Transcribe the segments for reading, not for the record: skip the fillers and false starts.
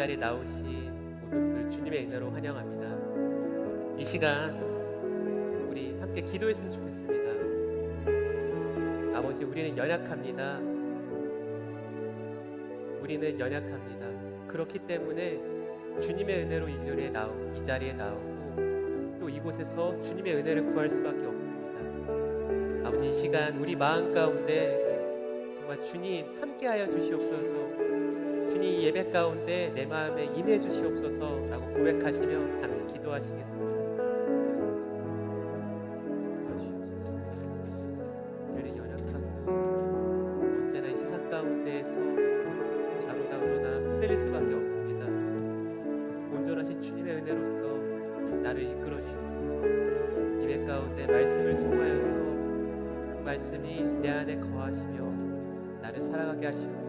자리에 나오신 모든 분들 주님의 은혜로 환영합니다. 이 시간 우리 함께 기도했으면 좋겠습니다. 아버지, 우리는 연약합니다. 우리는 연약합니다. 그렇기 때문에 주님의 은혜로 이 자리에 나오고 또 이곳에서 주님의 은혜를 구할 수밖에 없습니다. 아버지, 이 시간 우리 마음 가운데 정말 주님 함께하여 주시옵소서. 주님, 이 예배 가운데 내 마음에 임해 주시옵소서라고 고백하시며 잠시 기도하시겠습니다. 우리는 연약하고 언제나 이 세상 가운데에서 좌로나 우로나 흔들릴 수밖에 없습니다. 온전하신 주님의 은혜로서 나를 이끌어 주시옵소서. 예배 가운데 말씀을 통하여서 그 말씀이 내 안에 거하시며 나를 살아가게 하시고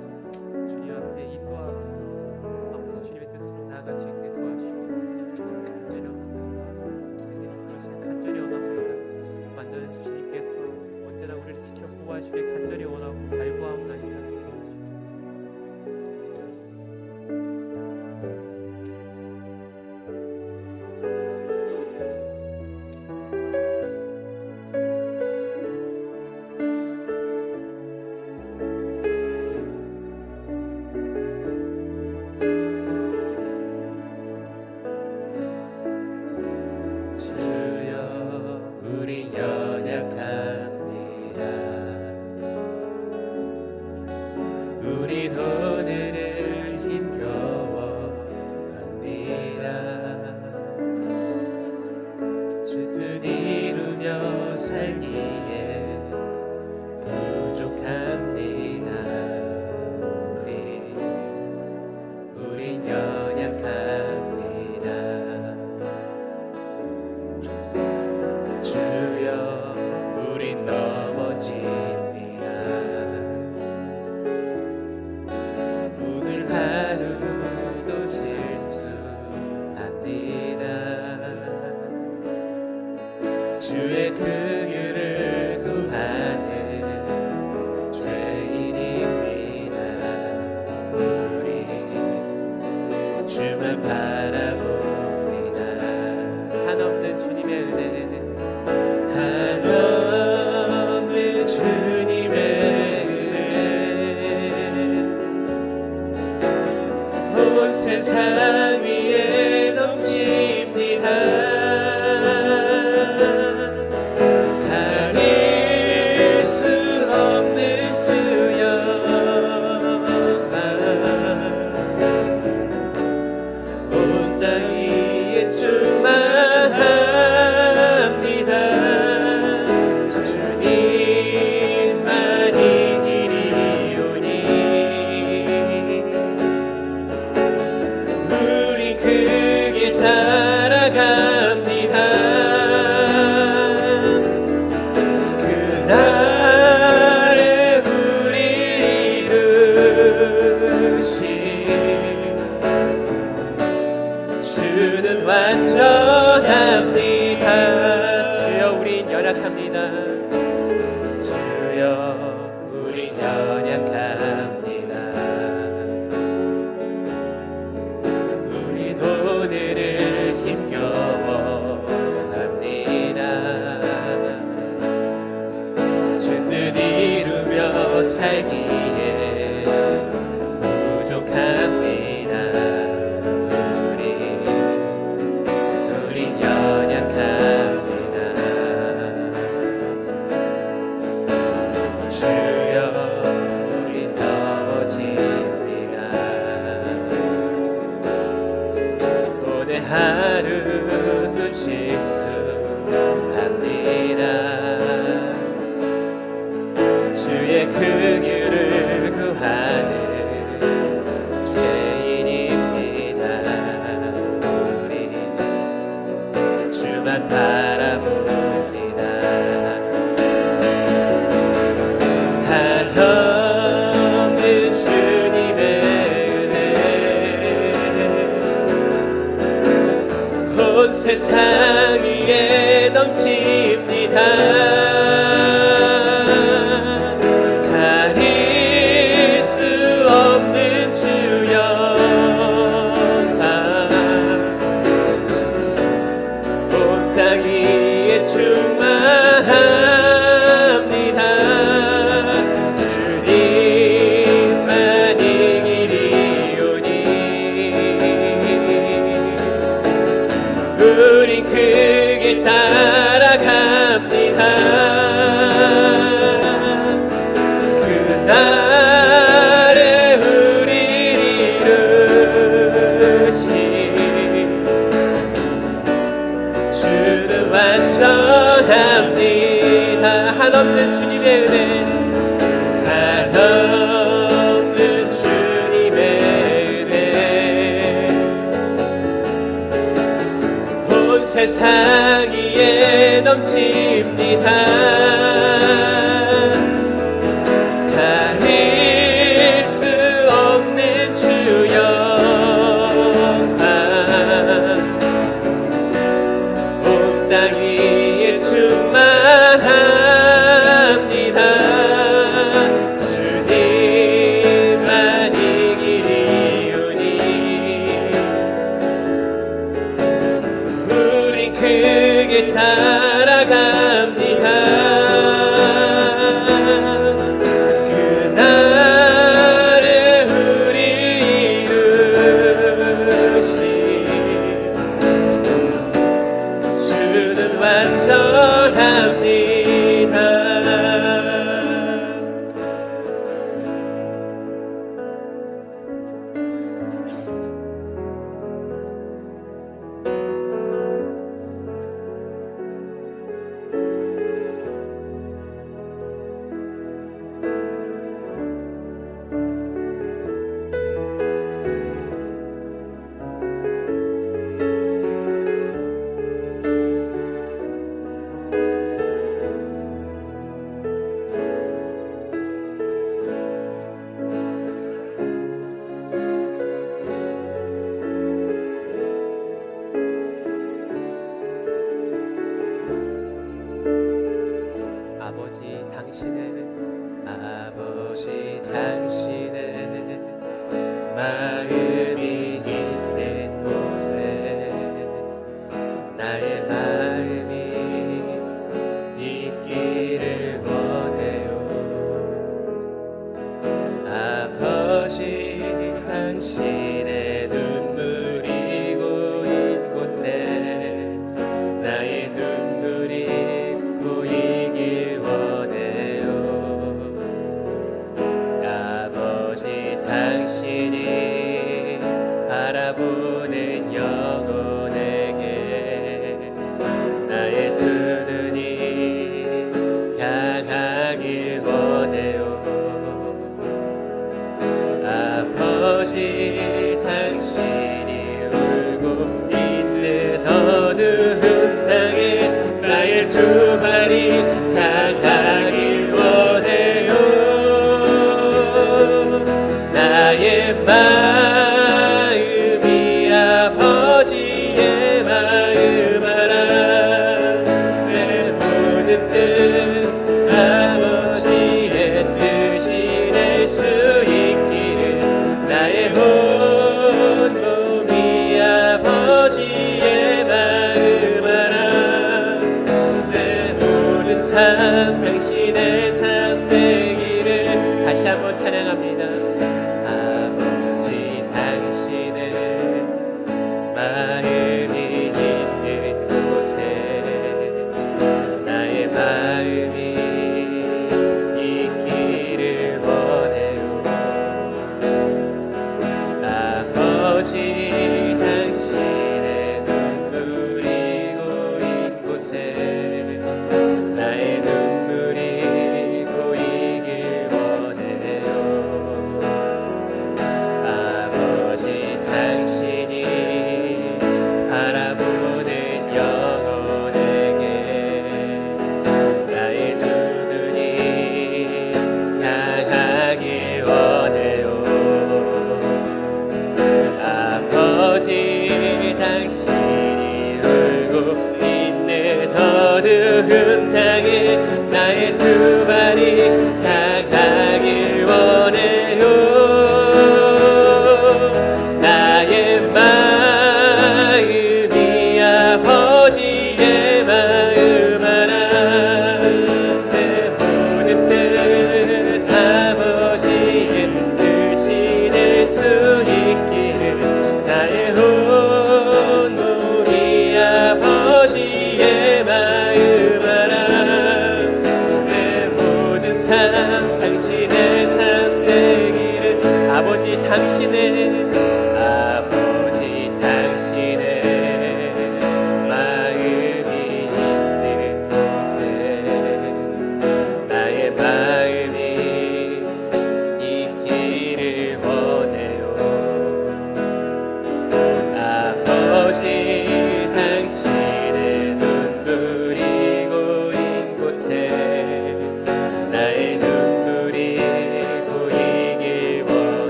주님 앞에 인도하고 아버지 주님의 뜻으로 나아갈 수 있게 도와주시옵소서. 간절히 원합니다. 간절히 원합니다. 만나는 주님께서 언제나 우리를 지켜 보호하시길 간절히 원하고 갈구하옵나이다. 우린 오늘을 힘겨워합니다. 주 뜻 이루며 살기에 부족합니다. 우린 연약합니다. 주여, 우린 넘어집니다. 하루도 실수합니다. 주의 긍휼을 구하는 죄인입니다. 우리 주만 바라봅니다. 한없는 주님의 은혜, 한없는 주님의 온 세상 위에 넘칩니다. 가릴 수 없는 주여, 온 땅 위에 충만합니다. 주님만이 길이오니 그 길 따라갑니다. 그날에 우리 이루신 주는 완전합니다. 주여, 우린 연약합니다. 주여, 우린 연약합니다. 오늘을 힘겨워합니다. 주 뜻 이루며 살기에 부족합니다. 우린 연약합니다. 주여, 우린 넘어집니다. 하루도 실수합니다. 주의 긍휼을 구하는 한없는 주님의 은혜, 한없는 주님의 은혜, 온 세상 위에 넘칩니다. 가릴 수 없는 주 영광, 온 땅 위에 충만합니다. 주님만 이기리오니 우린 크게 따라갑니다. 그날에 우리 이루신 주는 완전합니다. 아버지 당신의 마음이 있는 곳에 나의 마음이 있기를 원해요. 아버지 당신의 눈물이 고인 곳에 나의 눈물이 고이길 원해요. 아버지 당신이 바라보는 영혼에게 나의 두 눈이 향하길 원해요. 아버지 당신이 울고 있는 어두운 땅에 나의 두 발이 향하길 원해요. 나의 마음이 아버지의 마음 알아. 내 모든 뜻 아버지의 뜻이 될 수 있기를 나의 온 몸이 아버지의 마음 알아. 내 모든 삶 당신의 삶 되기를 다시 한번 찬양합니다. 아버지 당신의 마음이 있는 곳에 나의 마음이 있기를 원해요. 아버지 당신의 눈물이 고인 곳에 나의 눈물이 고이길 원해요. 아버지 당신이 바라보는 영혼에게 나의 두 눈이 향하길 원해요. 아버지 당신이 울고 있는 어두운 땅에 나의 두 발이 향하길 원해요. 나의 마음이 아버지의 마음 알아. 내 모든 뜻 아버지의 뜻이 될 수 있기를 나의 온 몸이 아버지의 마음 알아. 내 모든 삶 당신의 삶 되기를 아버지 당신의 마음이 있는 곳에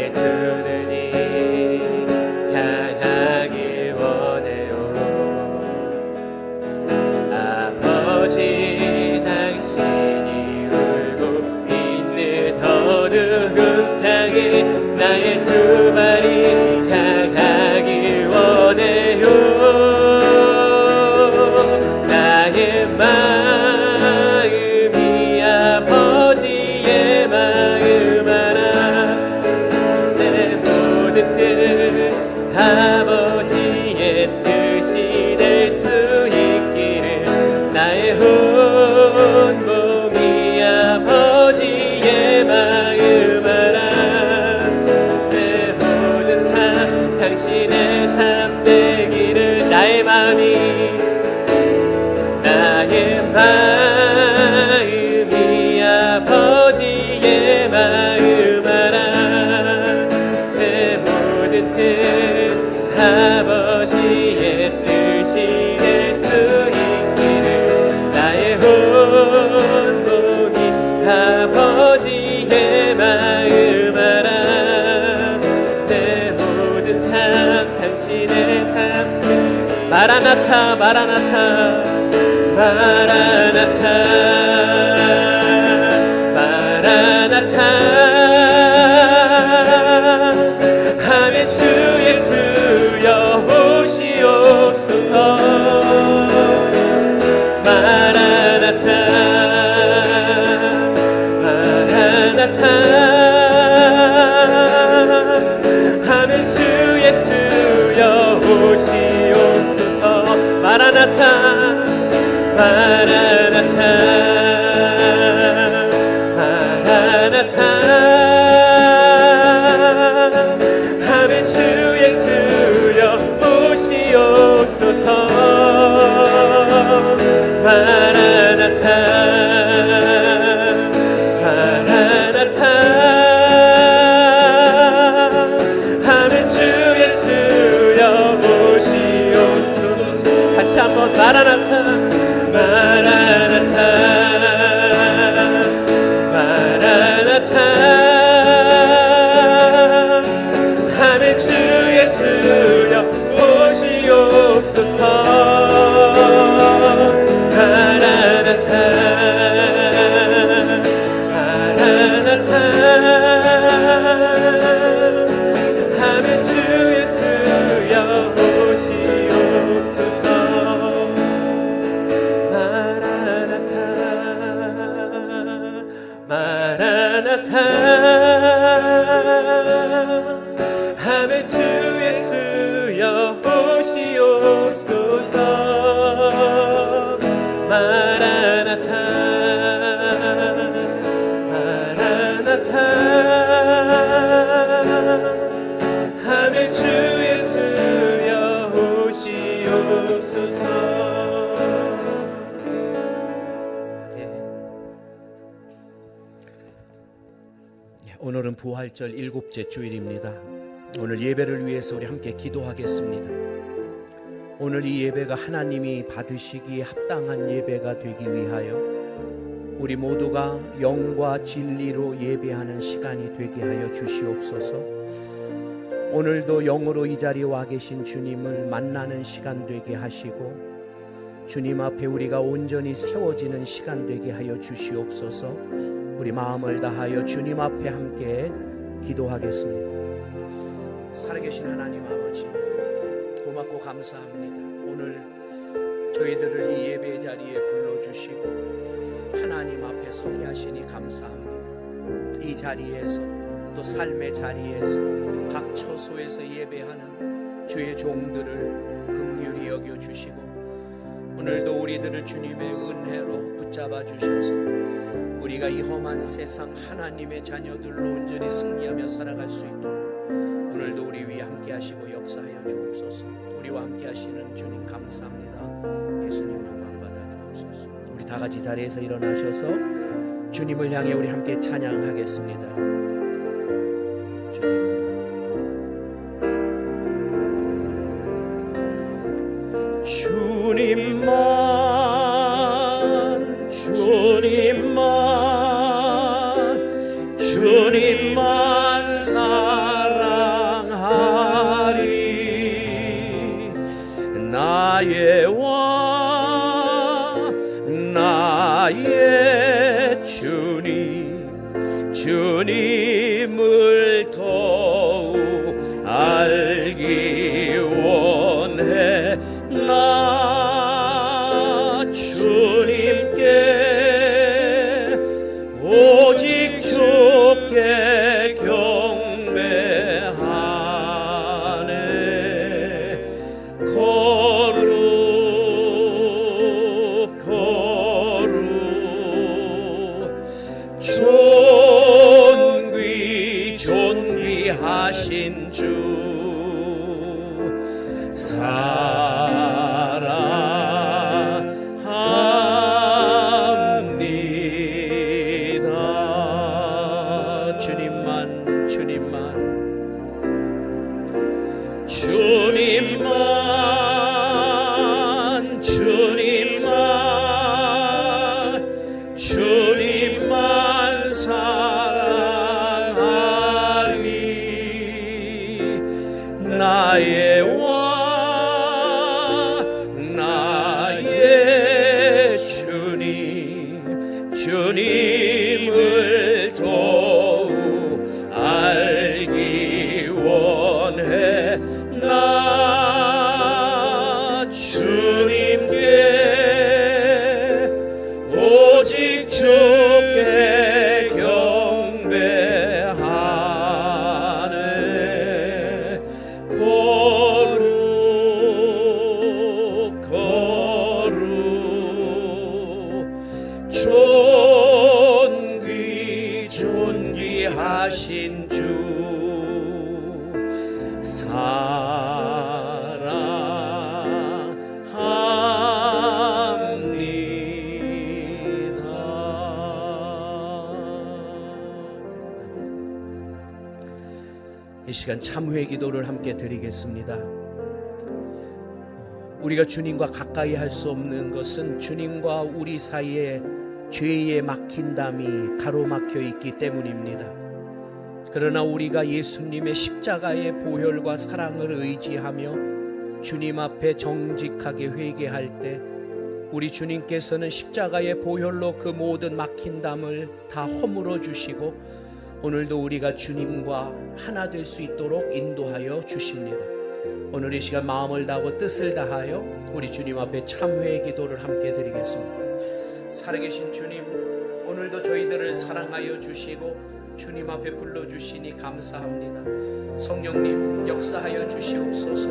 나의 두 눈이 향하길 원해요. 아버지 당신이 울고 있는 어두운 땅에 나의 두 발이 향하길 원해요. 나의 마음이 아버지의 마음 알아. 내 모든 뜻 아버지의 뜻이 될 수 있기를. 나의 온 몸이 아버지의 마음 알아. 내 모든 삶 당신의 삶 되기를. 나의 마음이 아버지의 마음 알아. 내 모든 뜻 아버지의 뜻이 될 수 있기를. 나의 온 몸이 아버지의 마음 알아. 내 모든 삶 당신의 삶. 마라나타 마라나타 마라나타 마라나타 아멘. 주 예수여 오시옵소서. 마라나타 마라나타 아멘. 주 예수여 오시옵소서. 마라나타 마라나타 마라나타 아멘. 주 예수여 오시옵소서. 마라나타 마라나타 아멘. 주 예수여 오시옵소서. 다시 한번 마라나타 마라나타 마라나타 아멘. 주 예수여 오시옵소서. 마라나타 마라나타 아멘. 주 예수여 오시옵소서. 마라나타 아멘. 주 예수여 오시옵소서. 마라나타 마라나타 아멘. 주 예수여 오시옵소서. 오늘은 부활절 7째 주일입니다. 오늘 예배를 위해서 우리 함께 기도하겠습니다. 오늘 이 예배가 하나님이 받으시기에 합당한 예배가 되기 위하여 우리 모두가 영과 진리로 예배하는 시간이 되게 하여 주시옵소서. 오늘도 영으로 이 자리에 와 계신 주님을 만나는 시간 되게 하시고 주님 앞에 우리가 온전히 세워지는 시간 되게 하여 주시옵소서. 우리 마음을 다하여 주님 앞에 함께 기도하겠습니다. 살아계신 하나님 아버지, 고맙고 감사합니다. 오늘 저희들을 이 예배 자리에 불러주시고 하나님 앞에 서게 하시니 감사합니다. 이 자리에서 또 삶의 자리에서 각 처소에서 예배하는 주의 종들을 긍휼히 여겨주시고 오늘도 우리들을 주님의 은혜로 붙잡아 주셔서 우리가 이 험한 세상 하나님의 자녀들로 온전히 승리하며 살아갈 수 있도록 오늘도 우리 위에 함께 하시고 역사하여 주옵소서. 우리와 함께 하시는 주님 감사합니다. 예수님 영광 받아 주옵소서. 우리 다 같이 자리에서 일어나셔서 주님을 향해 우리 함께 찬양하겠습니다. 주님만 주님만 사랑 주님을 더욱 알기 원해. 나 주님께 오직 주께 경배하네. 거룩 존귀하신 주 사랑합니다. 주님만 사랑하리. 나의 왕 나의 주님을 더욱 알기 원해. 나 주님께 오직 주께 경배하네. 거룩 존귀하신 주 이 시간 참회 기도를 함께 드리겠습니다. 우리가 주님과 가까이 할 수 없는 것은 주님과 우리 사이에 죄의 막힌담이 가로막혀 있기 때문입니다. 그러나 우리가 예수님의 십자가의 보혈과 사랑을 의지하며 주님 앞에 정직하게 회개할 때 우리 주님께서는 십자가의 보혈로 그 모든 막힌 담을 다 허물어 주시고 오늘도 우리가 주님과 하나 될 수 있도록 인도하여 주십니다. 오늘 이 시간 마음을 다하고 뜻을 다하여 우리 주님 앞에 참회의 기도를 함께 드리겠습니다. 살아계신 주님, 오늘도 저희들을 사랑하여 주시고 주님 앞에 불러주시니 감사합니다. 성령님 역사하여 주시옵소서.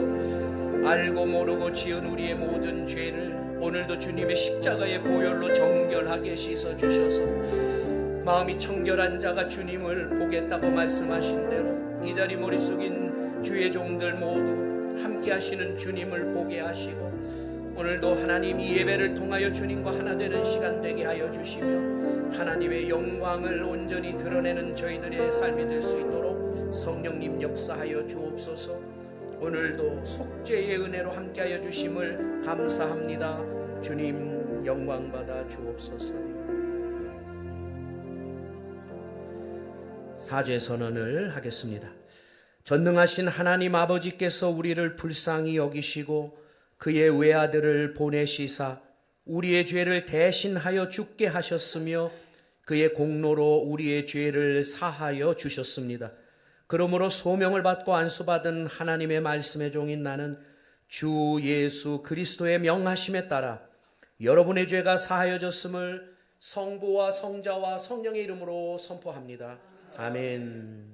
알고 모르고 지은 우리의 모든 죄를 오늘도 주님의 십자가의 보혈로 정결하게 씻어주셔서 마음이 청결한 자가 주님을 보겠다고 말씀하신 대로 이 자리 머리 숙인 주의 종들 모두 함께 하시는 주님을 보게 하시고 오늘도 하나님 이 예배를 통하여 주님과 하나 되는 시간 되게 하여 주시며 하나님의 영광을 온전히 드러내는 저희들의 삶이 될 수 있도록 성령님 역사하여 주옵소서. 오늘도 속죄의 은혜로 함께하여 주심을 감사합니다. 주님 영광 받아 주옵소서. 사죄 선언을 하겠습니다. 전능하신 하나님 아버지께서 우리를 불쌍히 여기시고 그의 외아들을 보내시사 우리의 죄를 대신하여 죽게 하셨으며 그의 공로로 우리의 죄를 사하여 주셨습니다. 그러므로 소명을 받고 안수받은 하나님의 말씀의 종인 나는 주 예수 그리스도의 명하심에 따라 여러분의 죄가 사하여졌음을 성부와 성자와 성령의 이름으로 선포합니다. 아멘.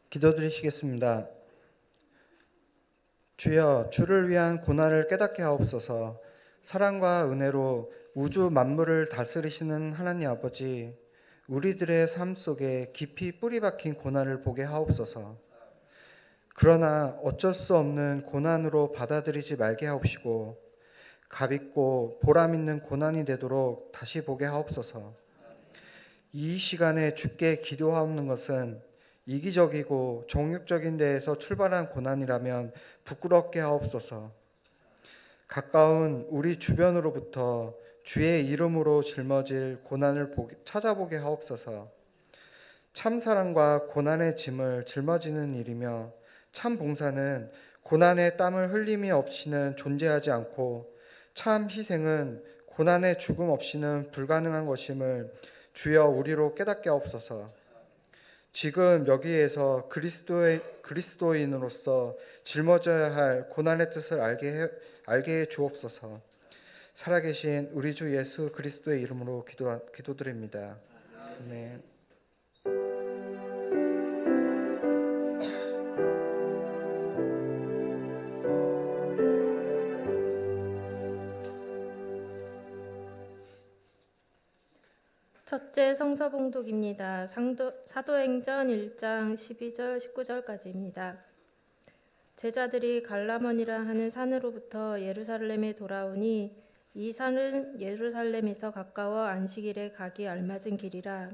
기도드리시겠습니다. 주여, 주를 위한 고난을 깨닫게 하옵소서. 사랑과 은혜로 우주 만물을 다스리시는 하나님 아버지, 우리들의 삶 속에 깊이 뿌리 박힌 고난을 보게 하옵소서. 그러나 어쩔 수 없는 고난으로 받아들이지 말게 하옵시고, 값있고 보람 있는 고난이 되도록 다시 보게 하옵소서. 이 시간에 주께 기도하옵는 것은 이기적이고 정욕적인 데에서 출발한 고난이라면 부끄럽게 하옵소서. 가까운 우리 주변으로부터 주의 이름으로 짊어질 고난을 찾아보게 하옵소서. 참 사랑과 고난의 짐을 짊어지는 일이며 참 봉사는 고난의 땀을 흘림이 없이는 존재하지 않고 참 희생은 고난의 죽음 없이는 불가능한 것임을 주여 우리로 깨닫게 하옵소서. 지금 여기에서 그리스도인으로서 짊어져야 할 고난의 뜻을 알게 해 주옵소서. 살아계신 우리 주 예수 그리스도의 이름으로 기도드립니다. 아멘. 첫째 성서봉독입니다. 사도행전 1장 12절 19절까지입니다. 제자들이 갈라몬이라 하는 산으로부터 예루살렘에 돌아오니 이 산은 예루살렘에서 가까워 안식일에 가기 알맞은 길이라.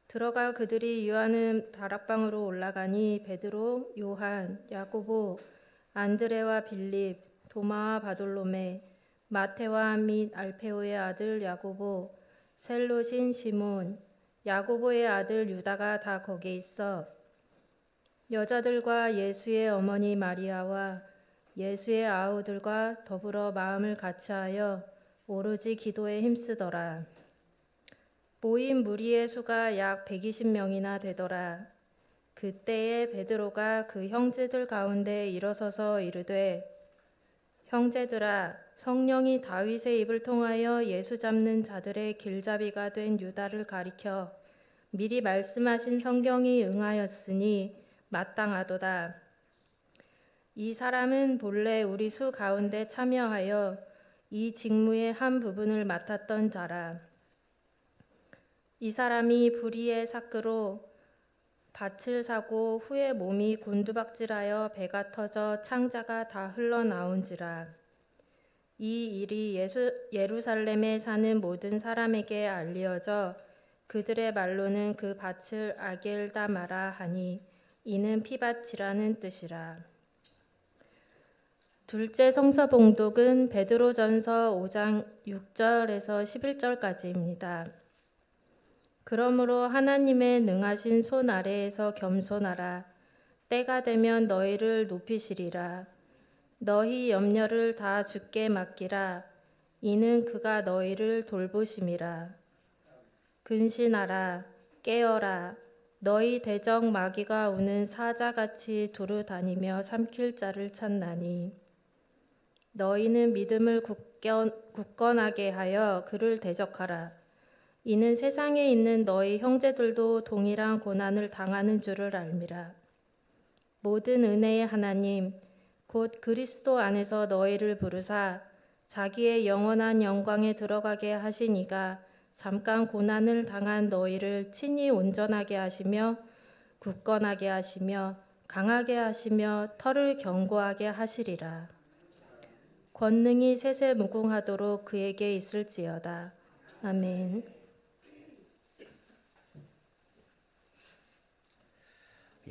들어가 그들이 유하는 다락방으로 올라가니 베드로, 요한, 야고보, 안드레와 빌립, 도마와 바돌로메, 마테와 및 알페오의 아들 야고보, 셀롯인 시몬, 야고보의 아들 유다가 다 거기에 있어 여자들과 예수의 어머니 마리아와 예수의 아우들과 더불어 마음을 같이하여 오로지 기도에 힘쓰더라. 모인 무리의 수가 약 120명이나 되더라. 그때에 베드로가 그 형제들 가운데 일어서서 이르되 형제들아, 성령이 다윗의 입을 통하여 예수 잡는 자들의 길잡이가 된 유다를 가리켜 미리 말씀하신 성경이 응하였으니 마땅하도다. 이 사람은 본래 우리 수 가운데 참여하여 이 직무의 한 부분을 맡았던 자라. 이 사람이 불의의 삭으로 밭을 사고 후에 몸이 곤두박질하여 배가 터져 창자가 다 흘러나온지라. 이 일이 예루살렘에 사는 모든 사람에게 알려져 그들의 말로는 그 밭을 아겔다마라 하니 이는 피밭이라는 뜻이라. 둘째 성서봉독은 베드로전서 5장 6절에서 11절까지입니다. 그러므로 하나님의 능하신 손 아래에서 겸손하라. 때가 되면 너희를 높이시리라. 너희 염려를 다 주께 맡기라. 이는 그가 너희를 돌보심이라. 근신하라. 깨어라. 너희 대적 마귀가 우는 사자같이 두루 다니며 삼킬 자를 찾나니 너희는 믿음을 굳건하게 하여 그를 대적하라. 이는 세상에 있는 너희 형제들도 동일한 고난을 당하는 줄을 알미라. 모든 은혜의 하나님 곧 그리스도 안에서 너희를 부르사 자기의 영원한 영광에 들어가게 하신 이가 잠깐 고난을 당한 너희를 친히 온전하게 하시며 굳건하게 하시며 강하게 하시며 털을 견고하게 하시리라. 권능이 세세무궁하도록 그에게 있을지어다. 아멘.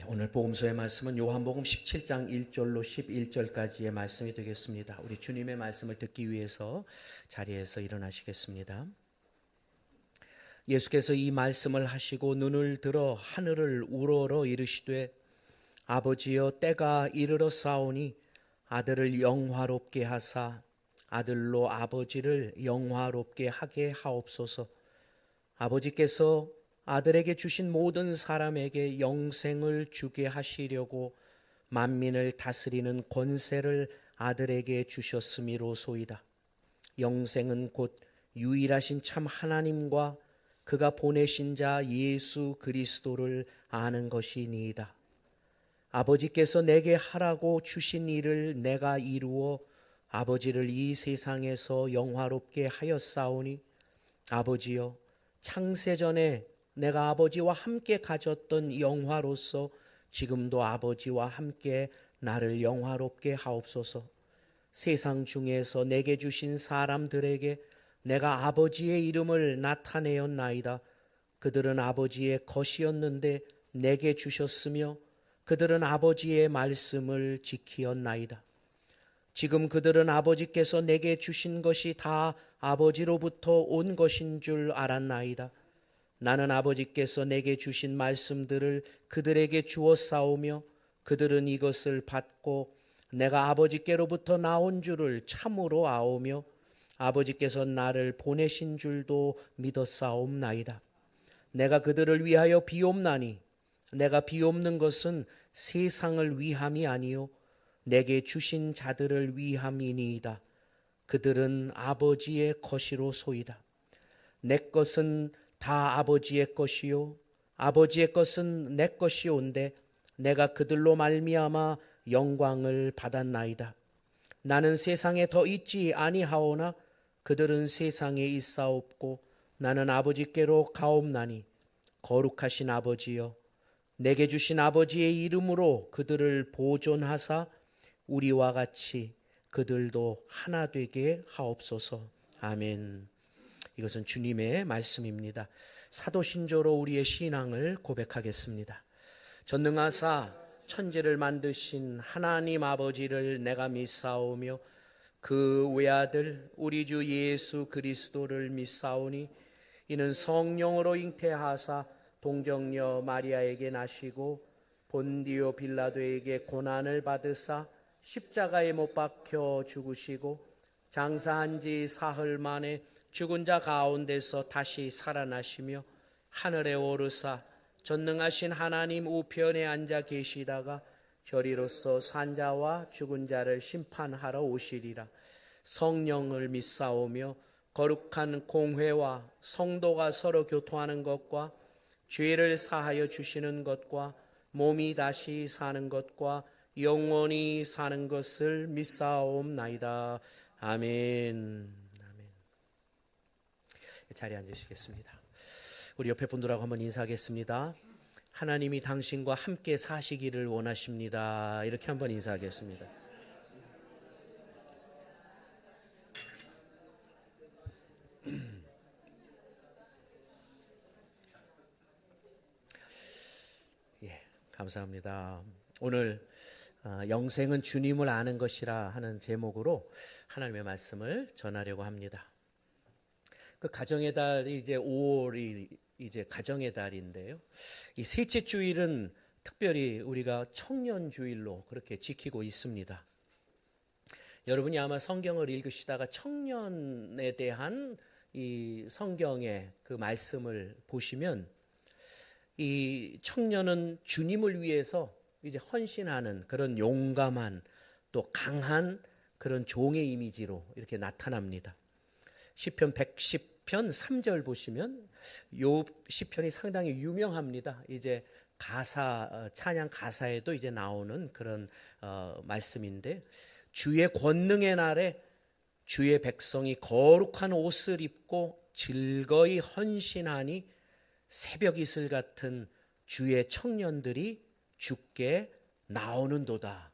오늘 복음서의 말씀은 요한복음 17장 1절로 11절까지의 말씀이 되겠습니다. 우리 주님의 말씀을 듣기 위해서 자리에서 일어나시겠습니다. 예수께서 이 말씀을 하시고 눈을 들어 하늘을 우러러 이르시되 아버지여 때가 이르러 싸우니 아들을 영화롭게 하사 아들로 아버지를 영화롭게 하게 하옵소서. 아버지께서 아들에게 주신 모든 사람에게 영생을 주게 하시려고 만민을 다스리는 권세를 아들에게 주셨음이로소이다. 영생은 곧 유일하신 참 하나님과 그가 보내신 자 예수 그리스도를 아는 것이니이다. 아버지께서 내게 하라고 주신 일을 내가 이루어 아버지를 이 세상에서 영화롭게 하였사오니 아버지여, 창세전에 내가 아버지와 함께 가졌던 영화로서 지금도 아버지와 함께 나를 영화롭게 하옵소서. 세상 중에서 내게 주신 사람들에게 내가 아버지의 이름을 나타내었나이다. 그들은 아버지의 것이었는데 내게 주셨으며 그들은 아버지의 말씀을 지키었나이다. 지금 그들은 아버지께서 내게 주신 것이 다 아버지로부터 온 것인 줄 알았나이다. 나는 아버지께서 내게 주신 말씀들을 그들에게 주었사오며 그들은 이것을 받고 내가 아버지께로부터 나온 줄을 참으로 아오며 아버지께서 나를 보내신 줄도 믿었사옵나이다. 내가 그들을 위하여 비옵나니 내가 비옵는 것은 세상을 위함이 아니요 내게 주신 자들을 위함이니이다. 그들은 아버지의 것이로소이다. 내 것은 다 아버지의 것이요 아버지의 것은 내 것이온데 내가 그들로 말미암아 영광을 받았나이다. 나는 세상에 더 있지 아니하오나 그들은 세상에 있사옵고 나는 아버지께로 가옵나니 거룩하신 아버지여, 내게 주신 아버지의 이름으로 그들을 보존하사 우리와 같이 그들도 하나 되게 하옵소서. 아멘. 이것은 주님의 말씀입니다. 사도신조로 우리의 신앙을 고백하겠습니다. 전능하사 천지를 만드신 하나님 아버지를 내가 믿사오며 그 외아들 우리 주 예수 그리스도를 믿사오니 이는 성령으로 잉태하사 동정녀 마리아에게 나시고 본디오 빌라도에게 고난을 받으사 십자가에 못 박혀 죽으시고 장사한 지 사흘 만에 죽은 자 가운데서 다시 살아나시며 하늘에 오르사 전능하신 하나님 우편에 앉아 계시다가 저리로서 산자와 죽은 자를 심판하러 오시리라. 성령을 믿사오며 거룩한 공회와 성도가 서로 교통하는 것과 죄를 사하여 주시는 것과 몸이 다시 사는 것과 영원히 사는 것을 믿사옵나이다. 아멘. 아멘. 자리에 앉으시겠습니다. 우리 옆에 분들하고 한번 인사하겠습니다. 하나님이 당신과 함께 사시기를 원하십니다. 이렇게 한번 인사하겠습니다. 예, 감사합니다. 오늘 영생은 주님을 아는 것이라 하는 제목으로 하나님의 말씀을 전하려고 합니다. 그 가정의 달이 이제 5월이 이제 가정의 달인데요. 이 셋째 주일은 특별히 우리가 청년 주일로 그렇게 지키고 있습니다. 여러분이 아마 성경을 읽으시다가 청년에 대한 이 성경의 그 말씀을 보시면 이 청년은 주님을 위해서 이제 헌신하는 그런 용감한 또 강한 그런 종의 이미지로 이렇게 나타납니다. 시편 110편 3절 보시면 요 시편이 상당히 유명합니다. 이제 가사 찬양 가사에도 이제 나오는 그런 말씀인데 주의 권능의 날에 주의 백성이 거룩한 옷을 입고 즐거이 헌신하니 새벽 이슬 같은 주의 청년들이 주께 나오는도다.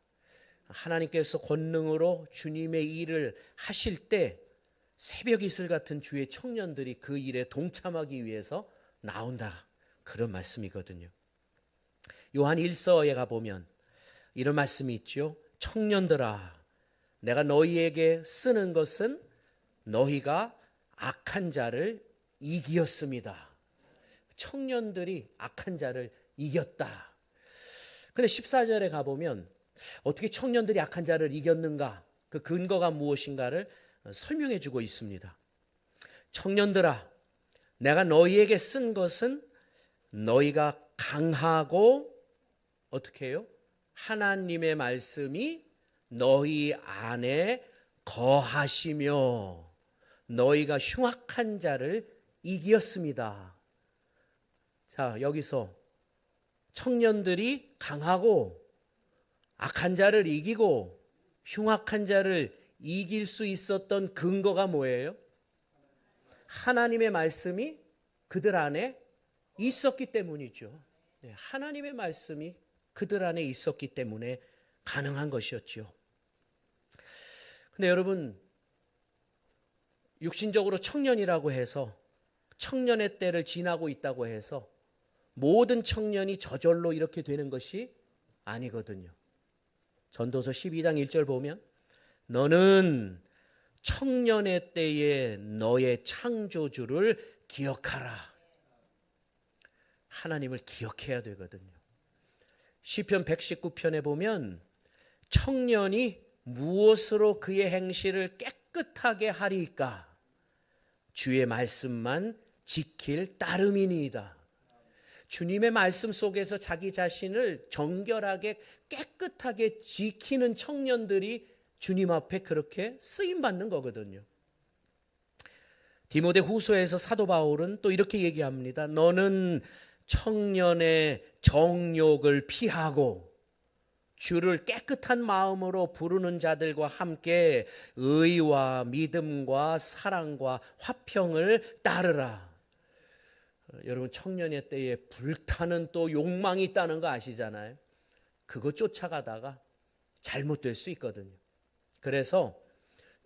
하나님께서 권능으로 주님의 일을 하실 때 새벽 이슬 같은 주의 청년들이 그 일에 동참하기 위해서 나온다. 그런 말씀이거든요. 요한 1서에 가보면 이런 말씀이 있죠. 청년들아, 내가 너희에게 쓰는 것은 너희가 악한 자를 이기었습니다. 청년들이 악한 자를 이겼다. 근데 14절에 가보면 어떻게 청년들이 악한 자를 이겼는가, 그 근거가 무엇인가를 설명해 주고 있습니다. 청년들아, 내가 너희에게 쓴 것은 너희가 강하고 어떻게 해요? 하나님의 말씀이 너희 안에 거하시며 너희가 흉악한 자를 이기었습니다. 자, 여기서 청년들이 강하고 악한 자를 이기고 흉악한 자를 이길 수 있었던 근거가 뭐예요? 하나님의 말씀이 그들 안에 있었기 때문이죠. 하나님의 말씀이 그들 안에 있었기 때문에 가능한 것이었죠. 근데 여러분, 육신적으로 청년이라고 해서 청년의 때를 지나고 있다고 해서 모든 청년이 저절로 이렇게 되는 것이 아니거든요. 전도서 12장 1절 보면 너는 청년의 때에 너의 창조주를 기억하라. 하나님을 기억해야 되거든요. 시편 119편에 보면 청년이 무엇으로 그의 행실을 깨끗하게 하리까? 주의 말씀만 지킬 따름이니이다. 주님의 말씀 속에서 자기 자신을 정결하게 깨끗하게 지키는 청년들이 주님 앞에 그렇게 쓰임받는 거거든요. 디모데 후서에서 사도 바울은 또 이렇게 얘기합니다. 너는 청년의 정욕을 피하고 주를 깨끗한 마음으로 부르는 자들과 함께 의와 믿음과 사랑과 화평을 따르라. 여러분, 청년의 때에 불타는 또 욕망이 있다는 거 아시잖아요. 그거 쫓아가다가 잘못될 수 있거든요. 그래서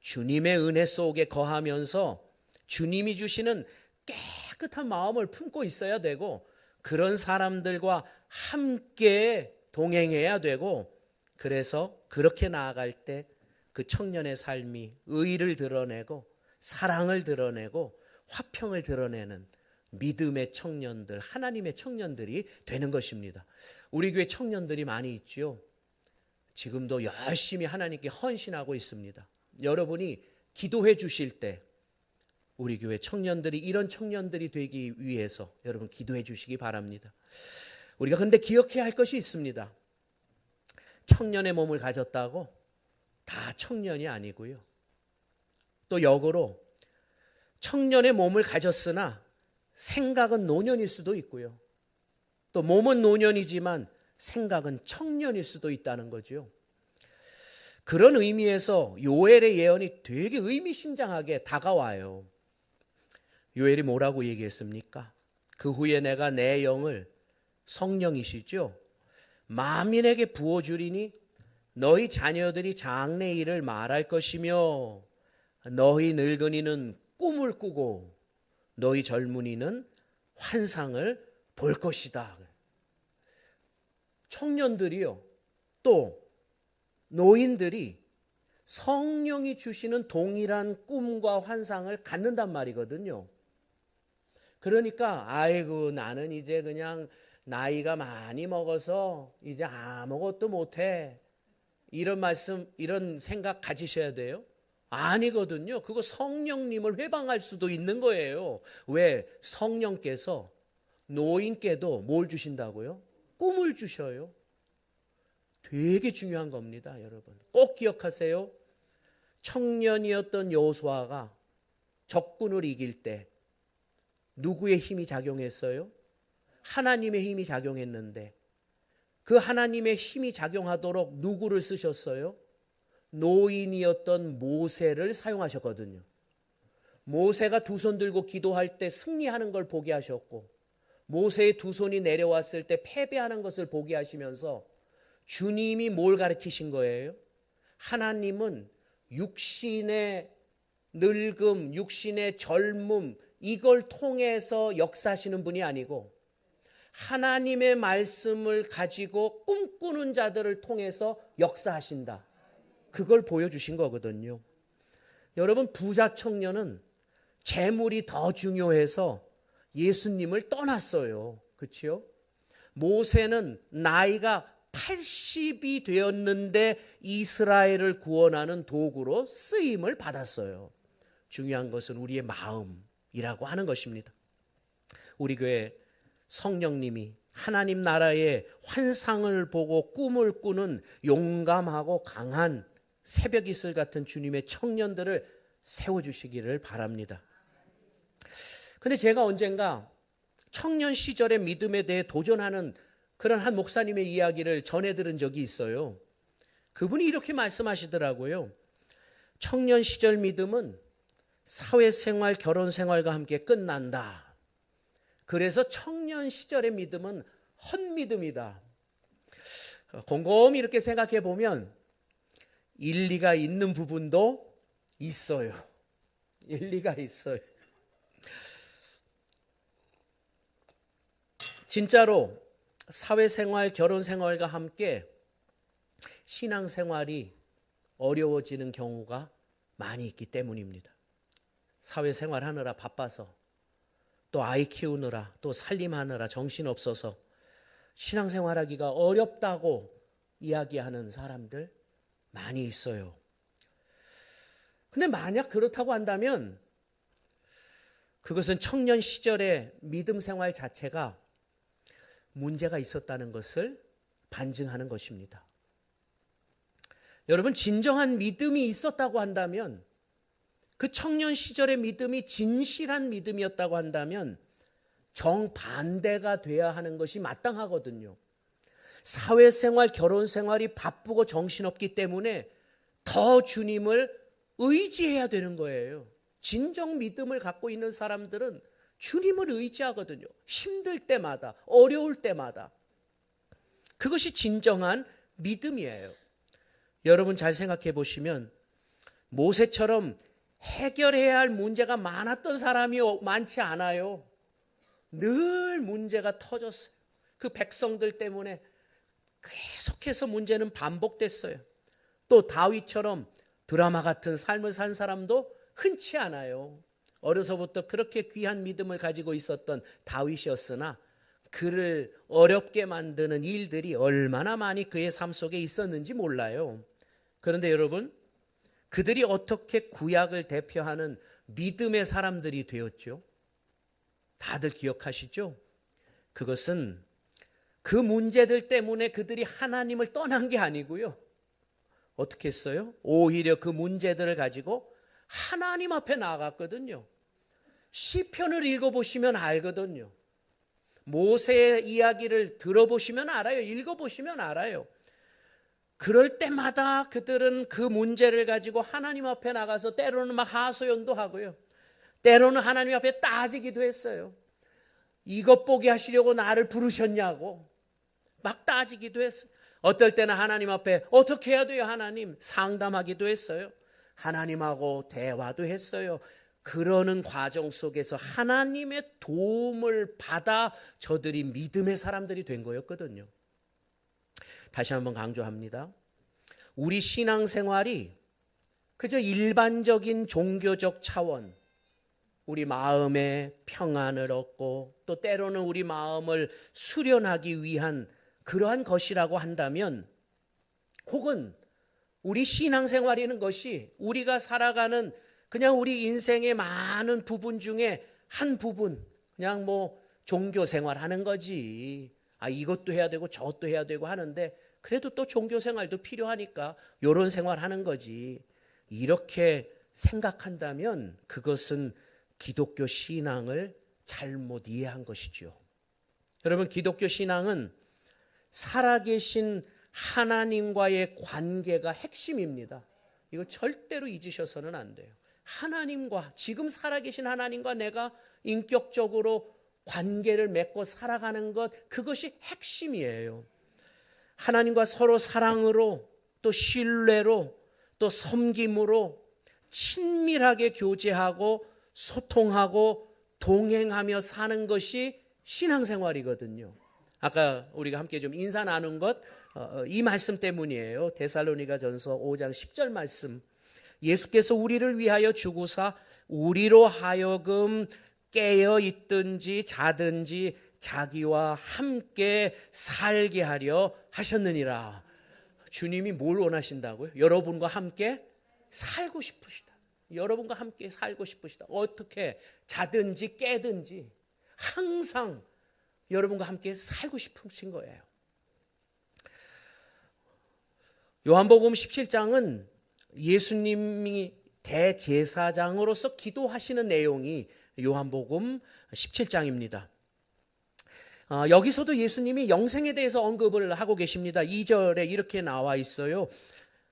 주님의 은혜 속에 거하면서 주님이 주시는 깨끗한 마음을 품고 있어야 되고, 그런 사람들과 함께 동행해야 되고, 그래서 그렇게 나아갈 때 그 청년의 삶이 의를 드러내고 사랑을 드러내고 화평을 드러내는 믿음의 청년들, 하나님의 청년들이 되는 것입니다. 우리 교회 청년들이 많이 있죠. 지금도 열심히 하나님께 헌신하고 있습니다. 여러분이 기도해 주실 때 우리 교회 청년들이 이런 청년들이 되기 위해서 여러분 기도해 주시기 바랍니다. 우리가 근데 기억해야 할 것이 있습니다. 청년의 몸을 가졌다고 다 청년이 아니고요. 또 역으로 청년의 몸을 가졌으나 생각은 노년일 수도 있고요. 또 몸은 노년이지만 생각은 청년일 수도 있다는 거죠. 그런 의미에서 요엘의 예언이 되게 의미심장하게 다가와요. 요엘이 뭐라고 얘기했습니까? 그 후에 내가 내 영을, 성령이시죠, 만민에게 부어주리니 너희 자녀들이 장래 일을 말할 것이며 너희 늙은이는 꿈을 꾸고 너희 젊은이는 환상을 볼 것이다. 청년들이요, 또 노인들이 성령이 주시는 동일한 꿈과 환상을 갖는단 말이거든요. 그러니까 아이고 나는 이제 그냥 나이가 많이 먹어서 이제 아무것도 못해, 이런 말씀, 이런 생각 가지셔야 돼요? 아니거든요. 그거 성령님을 회방할 수도 있는 거예요. 왜? 성령께서 노인께도 뭘 주신다고요? 꿈을 주셔요. 되게 중요한 겁니다, 여러분. 꼭 기억하세요. 청년이었던 여호수아가 적군을 이길 때 누구의 힘이 작용했어요? 하나님의 힘이 작용했는데 그 하나님의 힘이 작용하도록 누구를 쓰셨어요? 노인이었던 모세를 사용하셨거든요. 모세가 두 손 들고 기도할 때 승리하는 걸 보게 하셨고, 모세의 두 손이 내려왔을 때 패배하는 것을 보게 하시면서 주님이 뭘 가르치신 거예요? 하나님은 육신의 늙음, 육신의 젊음, 이걸 통해서 역사하시는 분이 아니고 하나님의 말씀을 가지고 꿈꾸는 자들을 통해서 역사하신다. 그걸 보여주신 거거든요. 여러분, 부자 청년은 재물이 더 중요해서 예수님을 떠났어요. 그렇죠? 모세는 나이가 80이 되었는데 이스라엘을 구원하는 도구로 쓰임을 받았어요. 중요한 것은 우리의 마음이라고 하는 것입니다. 우리 교회 성령님이 하나님 나라의 환상을 보고 꿈을 꾸는 용감하고 강한 새벽 이슬 같은 주님의 청년들을 세워주시기를 바랍니다. 근데 제가 언젠가 청년 시절의 믿음에 대해 도전하는 그런 한 목사님의 이야기를 전해 들은 적이 있어요. 그분이 이렇게 말씀하시더라고요. 청년 시절 믿음은 사회생활, 결혼생활과 함께 끝난다. 그래서 청년 시절의 믿음은 헛믿음이다. 곰곰이 이렇게 생각해 보면 일리가 있는 부분도 있어요. 일리가 있어요. 진짜로 사회생활, 결혼생활과 함께 신앙생활이 어려워지는 경우가 많이 있기 때문입니다. 사회생활 하느라 바빠서, 또 아이 키우느라, 또 살림하느라 정신없어서 신앙생활하기가 어렵다고 이야기하는 사람들 많이 있어요. 근데 만약 그렇다고 한다면 그것은 청년 시절의 믿음 생활 자체가 문제가 있었다는 것을 반증하는 것입니다. 여러분, 진정한 믿음이 있었다고 한다면, 그 청년 시절의 믿음이 진실한 믿음이었다고 한다면 정반대가 돼야 하는 것이 마땅하거든요. 사회생활, 결혼생활이 바쁘고 정신없기 때문에 더 주님을 의지해야 되는 거예요. 진정 믿음을 갖고 있는 사람들은 주님을 의지하거든요. 힘들 때마다, 어려울 때마다. 그것이 진정한 믿음이에요. 여러분 잘 생각해 보시면 모세처럼 해결해야 할 문제가 많았던 사람이 많지 않아요. 늘 문제가 터졌어요. 그 백성들 때문에 계속해서 문제는 반복됐어요. 또 다윗처럼 드라마 같은 삶을 산 사람도 흔치 않아요. 어려서부터 그렇게 귀한 믿음을 가지고 있었던 다윗이었으나 그를 어렵게 만드는 일들이 얼마나 많이 그의 삶 속에 있었는지 몰라요. 그런데 여러분, 그들이 어떻게 구약을 대표하는 믿음의 사람들이 되었죠? 다들 기억하시죠? 그것은 그 문제들 때문에 그들이 하나님을 떠난 게 아니고요. 어떻게 했어요? 오히려 그 문제들을 가지고 하나님 앞에 나아갔거든요. 시편을 읽어보시면 알거든요. 모세의 이야기를 들어보시면 알아요. 읽어보시면 알아요. 그럴 때마다 그들은 그 문제를 가지고 하나님 앞에 나가서 때로는 막 하소연도 하고요. 때로는 하나님 앞에 따지기도 했어요. 이것 보게 하시려고 나를 부르셨냐고 막 따지기도 했어요. 어떨 때는 하나님 앞에 어떻게 해야 돼요 하나님? 상담하기도 했어요. 하나님하고 대화도 했어요. 그러는 과정 속에서 하나님의 도움을 받아 저들이 믿음의 사람들이 된 거였거든요. 다시 한번 강조합니다. 우리 신앙생활이 그저 일반적인 종교적 차원, 우리 마음의 평안을 얻고 또 때로는 우리 마음을 수련하기 위한 그러한 것이라고 한다면, 혹은 우리 신앙생활이라는 것이 우리가 살아가는 그냥 우리 인생의 많은 부분 중에 한 부분, 그냥 뭐 종교생활 하는 거지. 이것도 해야 되고 저것도 해야 되고 하는데 그래도 또 종교생활도 필요하니까 이런 생활 하는 거지. 이렇게 생각한다면 그것은 기독교 신앙을 잘못 이해한 것이죠. 여러분, 기독교 신앙은 살아계신 하나님과의 관계가 핵심입니다. 이거 절대로 잊으셔서는 안 돼요. 하나님과, 지금 살아계신 하나님과 내가 인격적으로 관계를 맺고 살아가는 것, 그것이 핵심이에요. 하나님과 서로 사랑으로, 또 신뢰로, 또 섬김으로 친밀하게 교제하고 소통하고 동행하며 사는 것이 신앙생활이거든요. 아까 우리가 함께 좀 인사 나눈 것, 이 말씀 때문이에요. 데살로니가전서 5장 10절 말씀. 예수께서 우리를 위하여 주고사 우리로 하여금 깨어 있든지 자든지 자기와 함께 살게 하려 하셨느니라. 주님이 뭘 원하신다고요? 여러분과 함께 살고 싶으시다. 여러분과 함께 살고 싶으시다. 어떻게 자든지 깨든지 항상 여러분과 함께 살고 싶으신 거예요. 요한복음 17장은 예수님이 대제사장으로서 기도하시는 내용이 요한복음 17장입니다. 여기서도 예수님이 영생에 대해서 언급을 하고 계십니다. 2절에 이렇게 나와 있어요.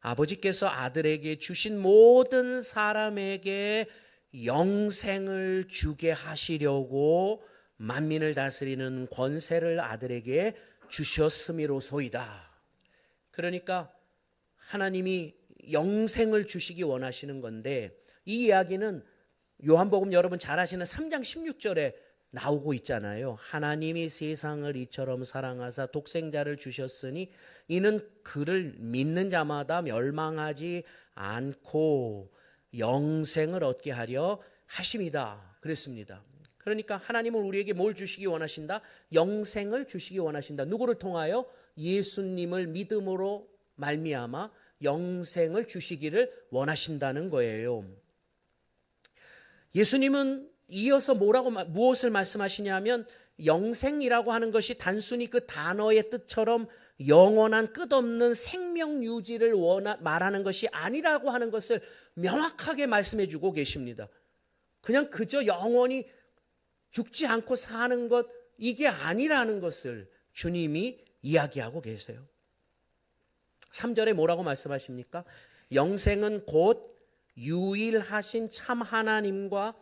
아버지께서 아들에게 주신 모든 사람에게 영생을 주게 하시려고 만민을 다스리는 권세를 아들에게 주셨음이로소이다. 그러니까 하나님이 영생을 주시기 원하시는 건데, 이 이야기는 요한복음 여러분 잘 아시는 3장 16절에 나오고 있잖아요. 하나님이 세상을 이처럼 사랑하사 독생자를 주셨으니 이는 그를 믿는 자마다 멸망하지 않고 영생을 얻게 하려 하심이다. 그랬습니다. 그러니까 하나님은 우리에게 뭘 주시기 원하신다? 영생을 주시기 원하신다. 누구를 통하여? 예수님을 믿음으로 말미암아 영생을 주시기를 원하신다는 거예요. 예수님은 이어서 무엇을 말씀하시냐면, 영생이라고 하는 것이 단순히 그 단어의 뜻처럼 영원한 끝없는 생명 유지를 말하는 것이 아니라고 하는 것을 명확하게 말씀해 주고 계십니다. 그냥 그저 영원히 죽지 않고 사는 것, 이게 아니라는 것을 주님이 이야기하고 계세요. 3절에 뭐라고 말씀하십니까? 영생은 곧 유일하신 참 하나님과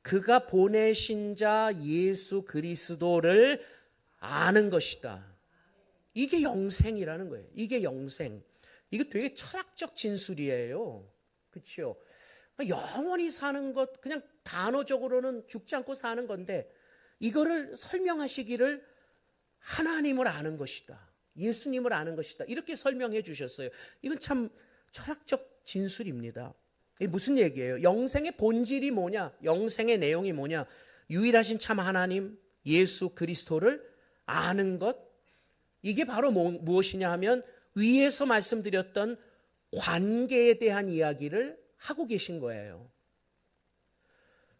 그가 보내신 자 예수 그리스도를 아는 것이다. 이게 영생이라는 거예요. 이게 영생. 이거 되게 철학적 진술이에요. 그렇죠? 영원히 사는 것, 그냥 단어적으로는 죽지 않고 사는 건데, 이거를 설명하시기를 하나님을 아는 것이다. 예수님을 아는 것이다. 이렇게 설명해 주셨어요. 이건 참 철학적 진술입니다. 이게 무슨 얘기예요? 영생의 본질이 뭐냐? 영생의 내용이 뭐냐? 유일하신 참 하나님 예수 그리스도를 아는 것. 이게 바로 무엇이냐 하면 위에서 말씀드렸던 관계에 대한 이야기를 하고 계신 거예요.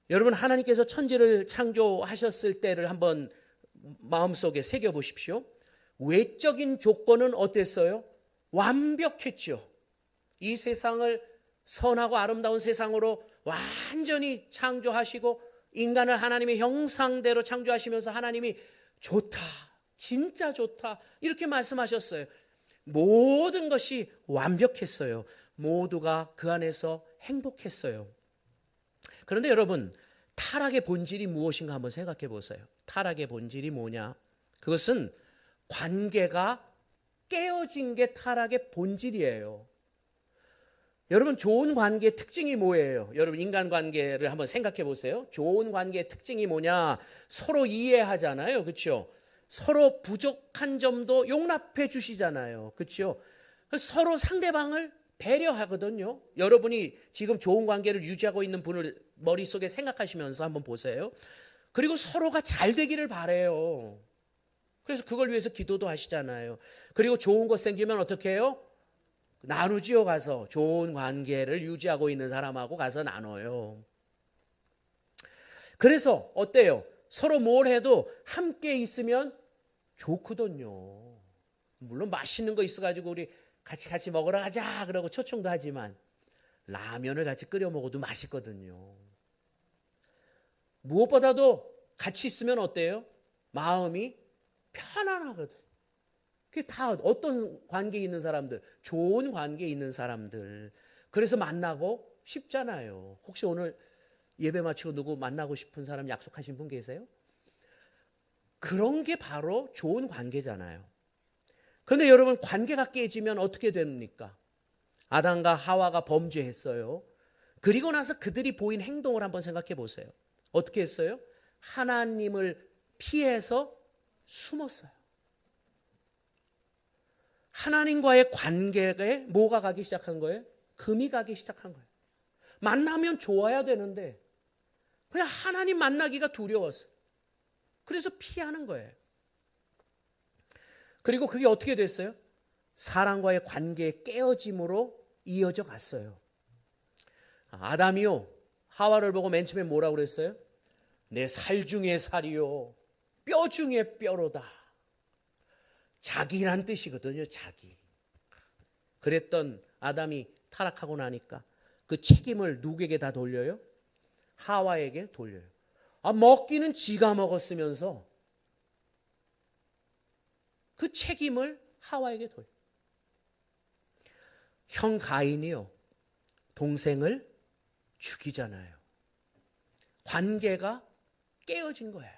여러분, 하나님께서 천지를 창조하셨을 때를 한번 마음속에 새겨보십시오. 외적인 조건은 어땠어요? 완벽했죠. 이 세상을 선하고 아름다운 세상으로 완전히 창조하시고 인간을 하나님의 형상대로 창조하시면서 하나님이 좋다, 진짜 좋다 이렇게 말씀하셨어요. 모든 것이 완벽했어요. 모두가 그 안에서 행복했어요. 그런데 여러분, 타락의 본질이 무엇인가 한번 생각해 보세요. 타락의 본질이 뭐냐? 그것은 관계가 깨어진 게 타락의 본질이에요. 여러분, 좋은 관계의 특징이 뭐예요? 여러분, 인간관계를 한번 생각해 보세요. 좋은 관계의 특징이 뭐냐? 서로 이해하잖아요. 그렇죠? 서로 부족한 점도 용납해 주시잖아요. 그렇죠? 서로 상대방을 배려하거든요. 여러분이 지금 좋은 관계를 유지하고 있는 분을 머릿속에 생각하시면서 한번 보세요. 그리고 서로가 잘 되기를 바라요. 그래서 그걸 위해서 기도도 하시잖아요. 그리고 좋은 것 생기면 어떻게 해요? 나누지요. 가서 좋은 관계를 유지하고 있는 사람하고 가서 나눠요. 그래서 어때요? 서로 뭘 해도 함께 있으면 좋거든요. 물론 맛있는 거 있어가지고 우리 같이 먹으러 가자 그러고 초청도 하지만 라면을 같이 끓여 먹어도 맛있거든요. 무엇보다도 같이 있으면 어때요? 마음이 편안하거든. 그게 다 어떤 관계에 있는 사람들? 좋은 관계에 있는 사람들. 그래서 만나고 싶잖아요. 혹시 오늘 예배 마치고 누구 만나고 싶은 사람 약속하신 분 계세요? 그런 게 바로 좋은 관계잖아요. 그런데 여러분, 관계가 깨지면 어떻게 됩니까? 아담과 하와가 범죄했어요. 그리고 나서 그들이 보인 행동을 한번 생각해 보세요. 어떻게 했어요? 하나님을 피해서 숨었어요. 하나님과의 관계에 뭐가 가기 시작한 거예요? 금이 가기 시작한 거예요. 만나면 좋아야 되는데 그냥 하나님 만나기가 두려웠어요. 그래서 피하는 거예요. 그리고 그게 어떻게 됐어요? 사람과의 관계의 깨어짐으로 이어져 갔어요. 아담이요, 하와를 보고 맨 처음에 뭐라고 그랬어요? 내 살 중에 살이요, 뼈 중에 뼈로다. 자기란 뜻이거든요. 자기. 그랬던 아담이 타락하고 나니까 그 책임을 누구에게 다 돌려요? 하와에게 돌려요. 먹기는 지가 먹었으면서 그 책임을 하와에게 돌려. 형 가인이요, 동생을 죽이잖아요. 관계가 깨어진 거예요.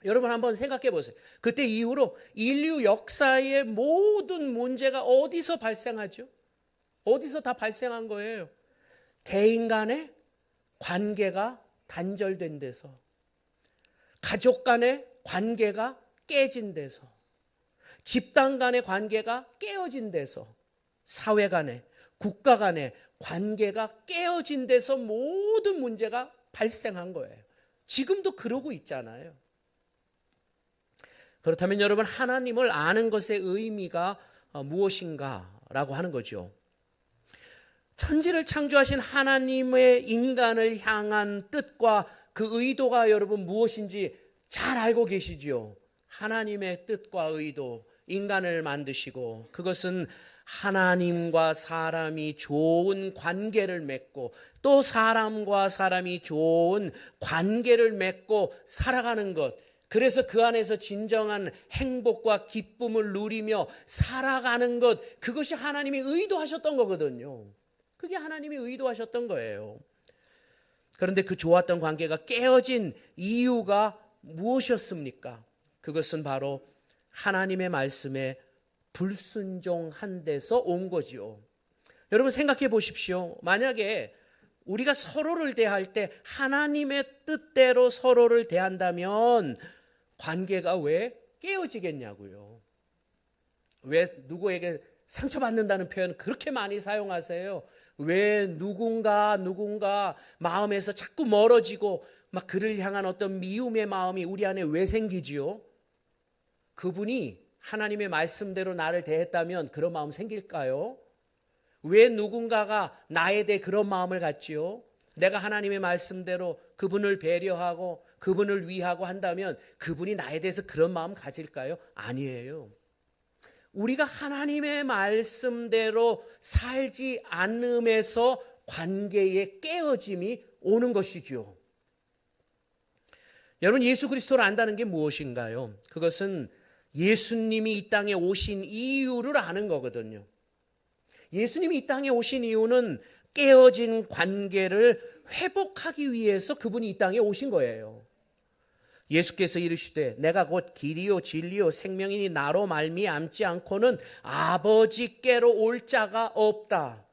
여러분 한번 생각해 보세요. 그때 이후로 인류 역사의 모든 문제가 어디서 발생하죠? 어디서 다 발생한 거예요? 대인 간의 관계가 단절된 데서, 가족 간의 관계가 깨진 데서, 집단 간의 관계가 깨어진 데서, 사회 간의, 국가 간의 관계가 깨어진 데서 모든 문제가 발생한 거예요. 지금도 그러고 있잖아요. 그렇다면 여러분, 하나님을 아는 것의 의미가 무엇인가라고 하는 거죠. 천지를 창조하신 하나님의 인간을 향한 뜻과 그 의도가 여러분 무엇인지 잘 알고 계시죠? 하나님의 뜻과 의도, 인간을 만드시고 그것은 하나님과 사람이 좋은 관계를 맺고 또 사람과 사람이 좋은 관계를 맺고 살아가는 것, 그래서 그 안에서 진정한 행복과 기쁨을 누리며 살아가는 것, 그것이 하나님이 의도하셨던 거거든요. 그게 하나님이 의도하셨던 거예요. 그런데 그 좋았던 관계가 깨어진 이유가 무엇이었습니까? 그것은 바로 하나님의 말씀에 불순종한 데서 온 거죠. 여러분 생각해 보십시오. 만약에 우리가 서로를 대할 때 하나님의 뜻대로 서로를 대한다면 관계가 왜 깨어지겠냐고요. 왜 누구에게 상처받는다는 표현 그렇게 많이 사용하세요? 왜 누군가 마음에서 자꾸 멀어지고 막 그를 향한 어떤 미움의 마음이 우리 안에 왜 생기지요? 그분이 하나님의 말씀대로 나를 대했다면 그런 마음 생길까요? 왜 누군가가 나에 대해 그런 마음을 갖지요? 내가 하나님의 말씀대로 그분을 배려하고 그분을 위하고 한다면 그분이 나에 대해서 그런 마음 가질까요? 아니에요. 우리가 하나님의 말씀대로 살지 않음에서 관계의 깨어짐이 오는 것이죠. 여러분, 예수 그리스도를 안다는 게 무엇인가요? 그것은 예수님이 이 땅에 오신 이유를 아는 거거든요. 예수님이 이 땅에 오신 이유는 깨어진 관계를 회복하기 위해서 그분이 이 땅에 오신 거예요. 예수께서 이르시되 내가 곧 길이요 진리요 생명이니 나로 말미암지 않고는 아버지께로 올 자가 없다.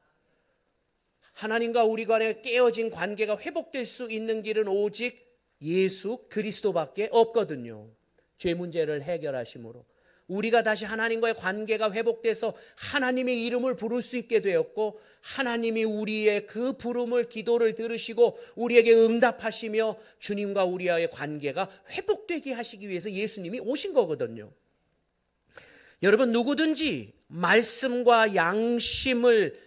하나님과 우리 간의 깨어진 관계가 회복될 수 있는 길은 오직 예수 그리스도밖에 없거든요. 죄 문제를 해결하심으로 우리가 다시 하나님과의 관계가 회복돼서 하나님의 이름을 부를 수 있게 되었고 하나님이 우리의 그 부름을, 기도를 들으시고 우리에게 응답하시며 주님과 우리와의 관계가 회복되게 하시기 위해서 예수님이 오신 거거든요. 여러분, 누구든지 말씀과 양심을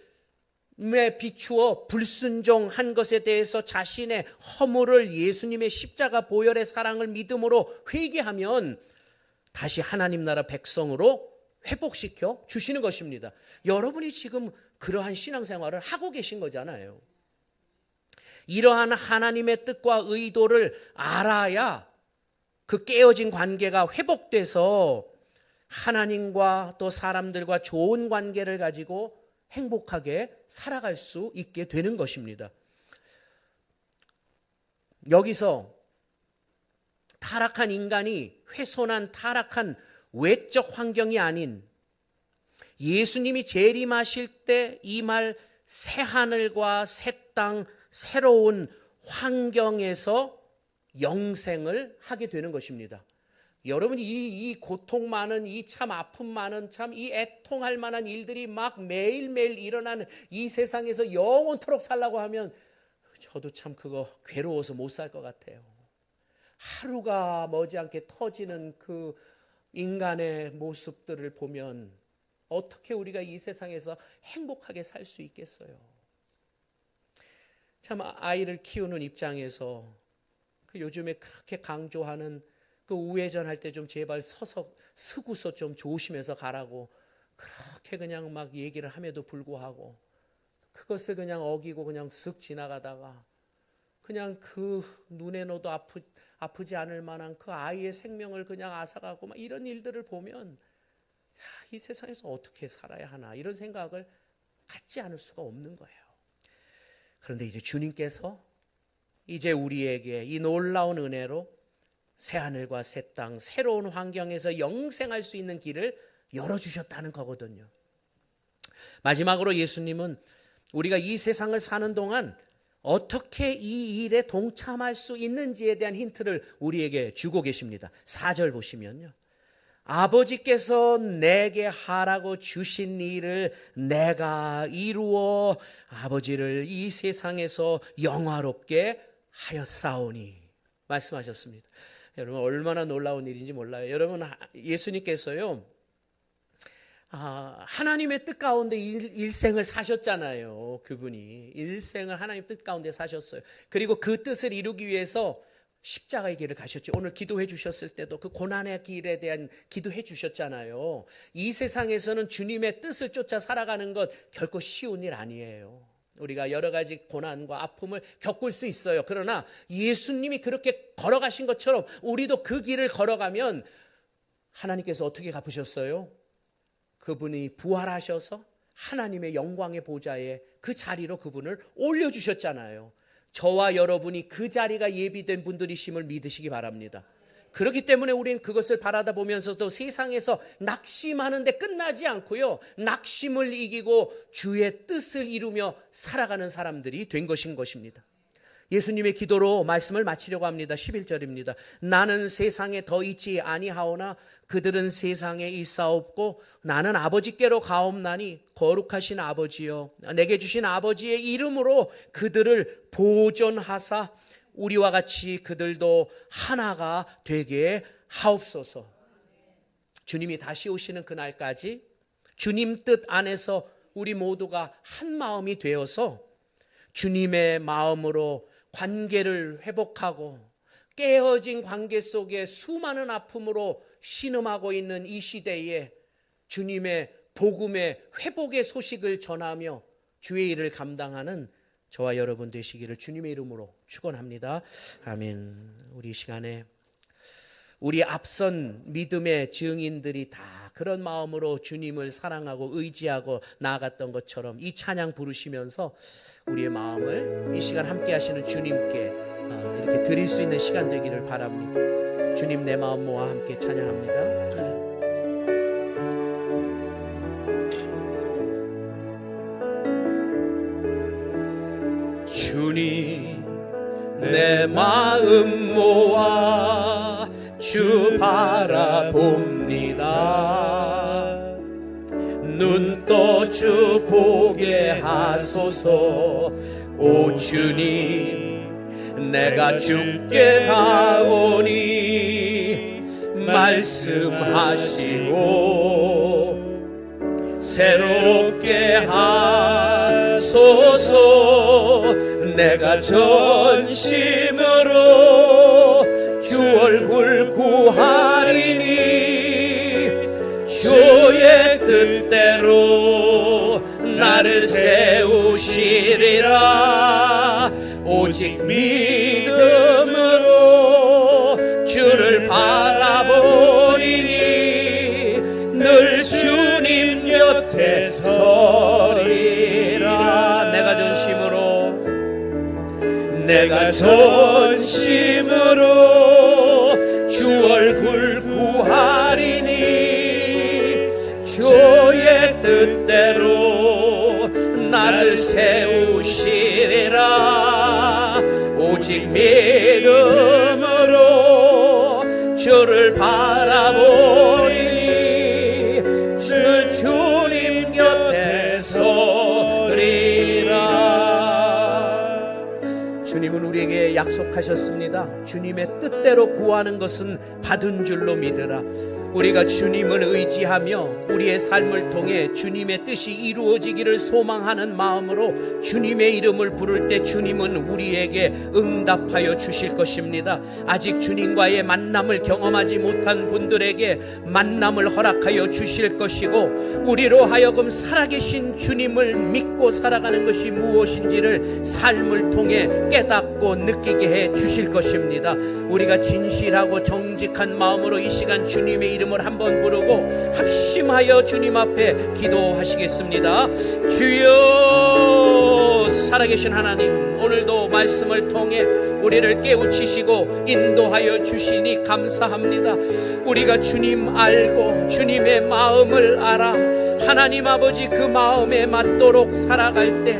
비추어 불순종한 것에 대해서 자신의 허물을 예수님의 십자가 보혈의 사랑을 믿음으로 회개하면 다시 하나님 나라 백성으로 회복시켜 주시는 것입니다. 여러분이 지금 그러한 신앙생활을 하고 계신 거잖아요. 이러한 하나님의 뜻과 의도를 알아야 그 깨어진 관계가 회복돼서 하나님과 또 사람들과 좋은 관계를 가지고 행복하게 살아갈 수 있게 되는 것입니다. 여기서 타락한 인간이 훼손한 타락한 외적 환경이 아닌 예수님이 재림하실 때 이 말 새하늘과 새 땅 새로운 환경에서 영생을 하게 되는 것입니다. 여러분, 이 고통 많은, 이 참 아픔 많은, 참 이 애통할 만한 일들이 막 매일매일 일어나는 이 세상에서 영원토록 살라고 하면 저도 참 그거 괴로워서 못 살 것 같아요. 하루가 머지않게 터지는 그 인간의 모습들을 보면 어떻게 우리가 이 세상에서 행복하게 살 수 있겠어요? 참 아이를 키우는 입장에서 그 요즘에 그렇게 강조하는 그 우회전할 때 좀 제발 서고서 좀 조심해서 가라고 그렇게 그냥 막 얘기를 함에도 불구하고 그것을 그냥 어기고 그냥 쓱 지나가다가 그냥 그 눈에 넣어도 아프지 않을 만한 그 아이의 생명을 그냥 앗아가고 막 이런 일들을 보면 이 세상에서 어떻게 살아야 하나 이런 생각을 갖지 않을 수가 없는 거예요. 그런데 이제 주님께서 이제 우리에게 이 놀라운 은혜로 새하늘과 새 땅, 새로운 환경에서 영생할 수 있는 길을 열어주셨다는 거거든요. 마지막으로 예수님은 우리가 이 세상을 사는 동안 어떻게 이 일에 동참할 수 있는지에 대한 힌트를 우리에게 주고 계십니다. 4절 보시면요. 아버지께서 내게 하라고 주신 일을 내가 이루어 아버지를 이 세상에서 영화롭게 하였사오니 말씀하셨습니다. 여러분 얼마나 놀라운 일인지 몰라요. 여러분 예수님께서요 하나님의 뜻 가운데 일생을 사셨잖아요. 그분이 일생을 하나님 뜻 가운데 사셨어요. 그리고 그 뜻을 이루기 위해서 십자가의 길을 가셨죠. 오늘 기도해 주셨을 때도 그 고난의 길에 대한 기도해 주셨잖아요. 이 세상에서는 주님의 뜻을 쫓아 살아가는 것 결코 쉬운 일 아니에요. 우리가 여러 가지 고난과 아픔을 겪을 수 있어요. 그러나 예수님이 그렇게 걸어가신 것처럼 우리도 그 길을 걸어가면 하나님께서 어떻게 갚으셨어요? 그분이 부활하셔서 하나님의 영광의 보좌에 그 자리로 그분을 올려주셨잖아요. 저와 여러분이 그 자리가 예비된 분들이심을 믿으시기 바랍니다. 그렇기 때문에 우리는 그것을 바라다 보면서도 세상에서 낙심하는데 끝나지 않고요. 낙심을 이기고 주의 뜻을 이루며 살아가는 사람들이 된 것입니다. 예수님의 기도로 말씀을 마치려고 합니다. 11절입니다. 나는 세상에 더 있지 아니하오나 그들은 세상에 있사옵고 나는 아버지께로 가옵나니 거룩하신 아버지여 내게 주신 아버지의 이름으로 그들을 보존하사 우리와 같이 그들도 하나가 되게 하옵소서. 주님이 다시 오시는 그날까지 주님 뜻 안에서 우리 모두가 한 마음이 되어서 주님의 마음으로 관계를 회복하고 깨어진 관계 속에 수많은 아픔으로 신음하고 있는 이 시대에 주님의 복음의 회복의 소식을 전하며 주의 일을 감당하는 저와 여러분 되시기를 주님의 이름으로 축원합니다. 아멘. 우리 시간에 우리 앞선 믿음의 증인들이 다 그런 마음으로 주님을 사랑하고 의지하고 나아갔던 것처럼 이 찬양 부르시면서 우리의 마음을 이 시간 함께 하시는 주님께 이렇게 드릴 수 있는 시간 되기를 바랍니다. 주님 내 마음 모아 함께 찬양합니다. 주님 내 마음 모아 주 바라봅니다. 눈 떠 주 보게 하소서. 오 주님 내가 주께 가오니 말씀하시고 새롭게 하소서. 내가 전심으로 주 얼굴 구하리니 주의 뜻대로 나를 세우시리라. 오직 믿음으로 주를 바라보리니 늘 주님 곁에 서리라. 내가 전심으로 주 얼굴 구하리니 주의 뜻대로 나를 세우시리라. 오직 믿음으로 주를 바라보리니 늘 주님 곁에 서리라. 주님은 우리에게 약속하셨습니다. 주님의 뜻대로 구하는 것은 받은 줄로 믿으라. 우리가 주님을 의지하며 우리의 삶을 통해 주님의 뜻이 이루어지기를 소망하는 마음으로 주님의 이름을 부를 때 주님은 우리에게 응답하여 주실 것입니다. 아직 주님과의 만남을 경험하지 못한 분들에게 만남을 허락하여 주실 것이고, 우리로 하여금 살아계신 주님을 믿고 살아가는 것이 무엇인지를 삶을 통해 깨닫고 느끼게 해 주실 것입니다. 우리가 진실하고 정직한 마음으로 이 시간 주님의 이름을 한번 부르고 합심하여 주님 앞에 기도하시겠습니다. 주여, 살아계신 하나님, 오늘도 말씀을 통해 우리를 깨우치시고 인도하여 주시니 감사합니다. 우리가 주님 알고 주님의 마음을 알아 하나님 아버지 그 마음에 맞도록 살아갈 때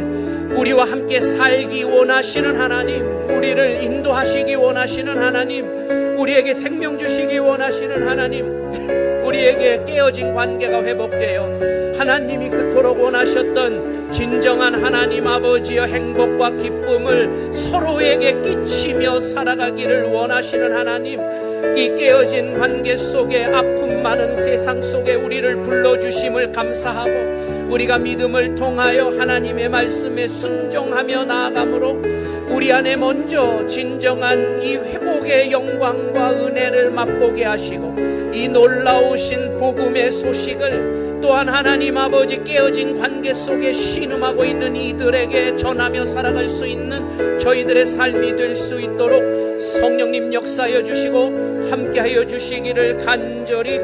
우리와 함께 살기 원하시는 하나님, 우리를 인도하시기 원하시는 하나님, 우리에게 생명 주시기 원하시는 하나님, 우리에게 깨어진 관계가 회복되어 하나님이 그토록 원하셨던 진정한 하나님 아버지의 행복과 기쁨을 서로에게 끼치며 살아가기를 원하시는 하나님, 이 깨어진 관계 속에 아픔 많은 세상 속에 우리를 불러주심을 감사하고, 우리가 믿음을 통하여 하나님의 말씀에 순종하며 나아가므로 우리 안에 먼저 진정한 이 회복의 영광과 은혜를 맛보게 하시고, 이 놀라우신 복음의 소식을 또한 하나님 아버지 깨어진 관계 속에 신음하고 있는 이들에게 전하며 살아갈 수 있는 저희들의 삶이 될 수 있도록 성령님 역사하여 주시고 함께하여 주시기를 간절히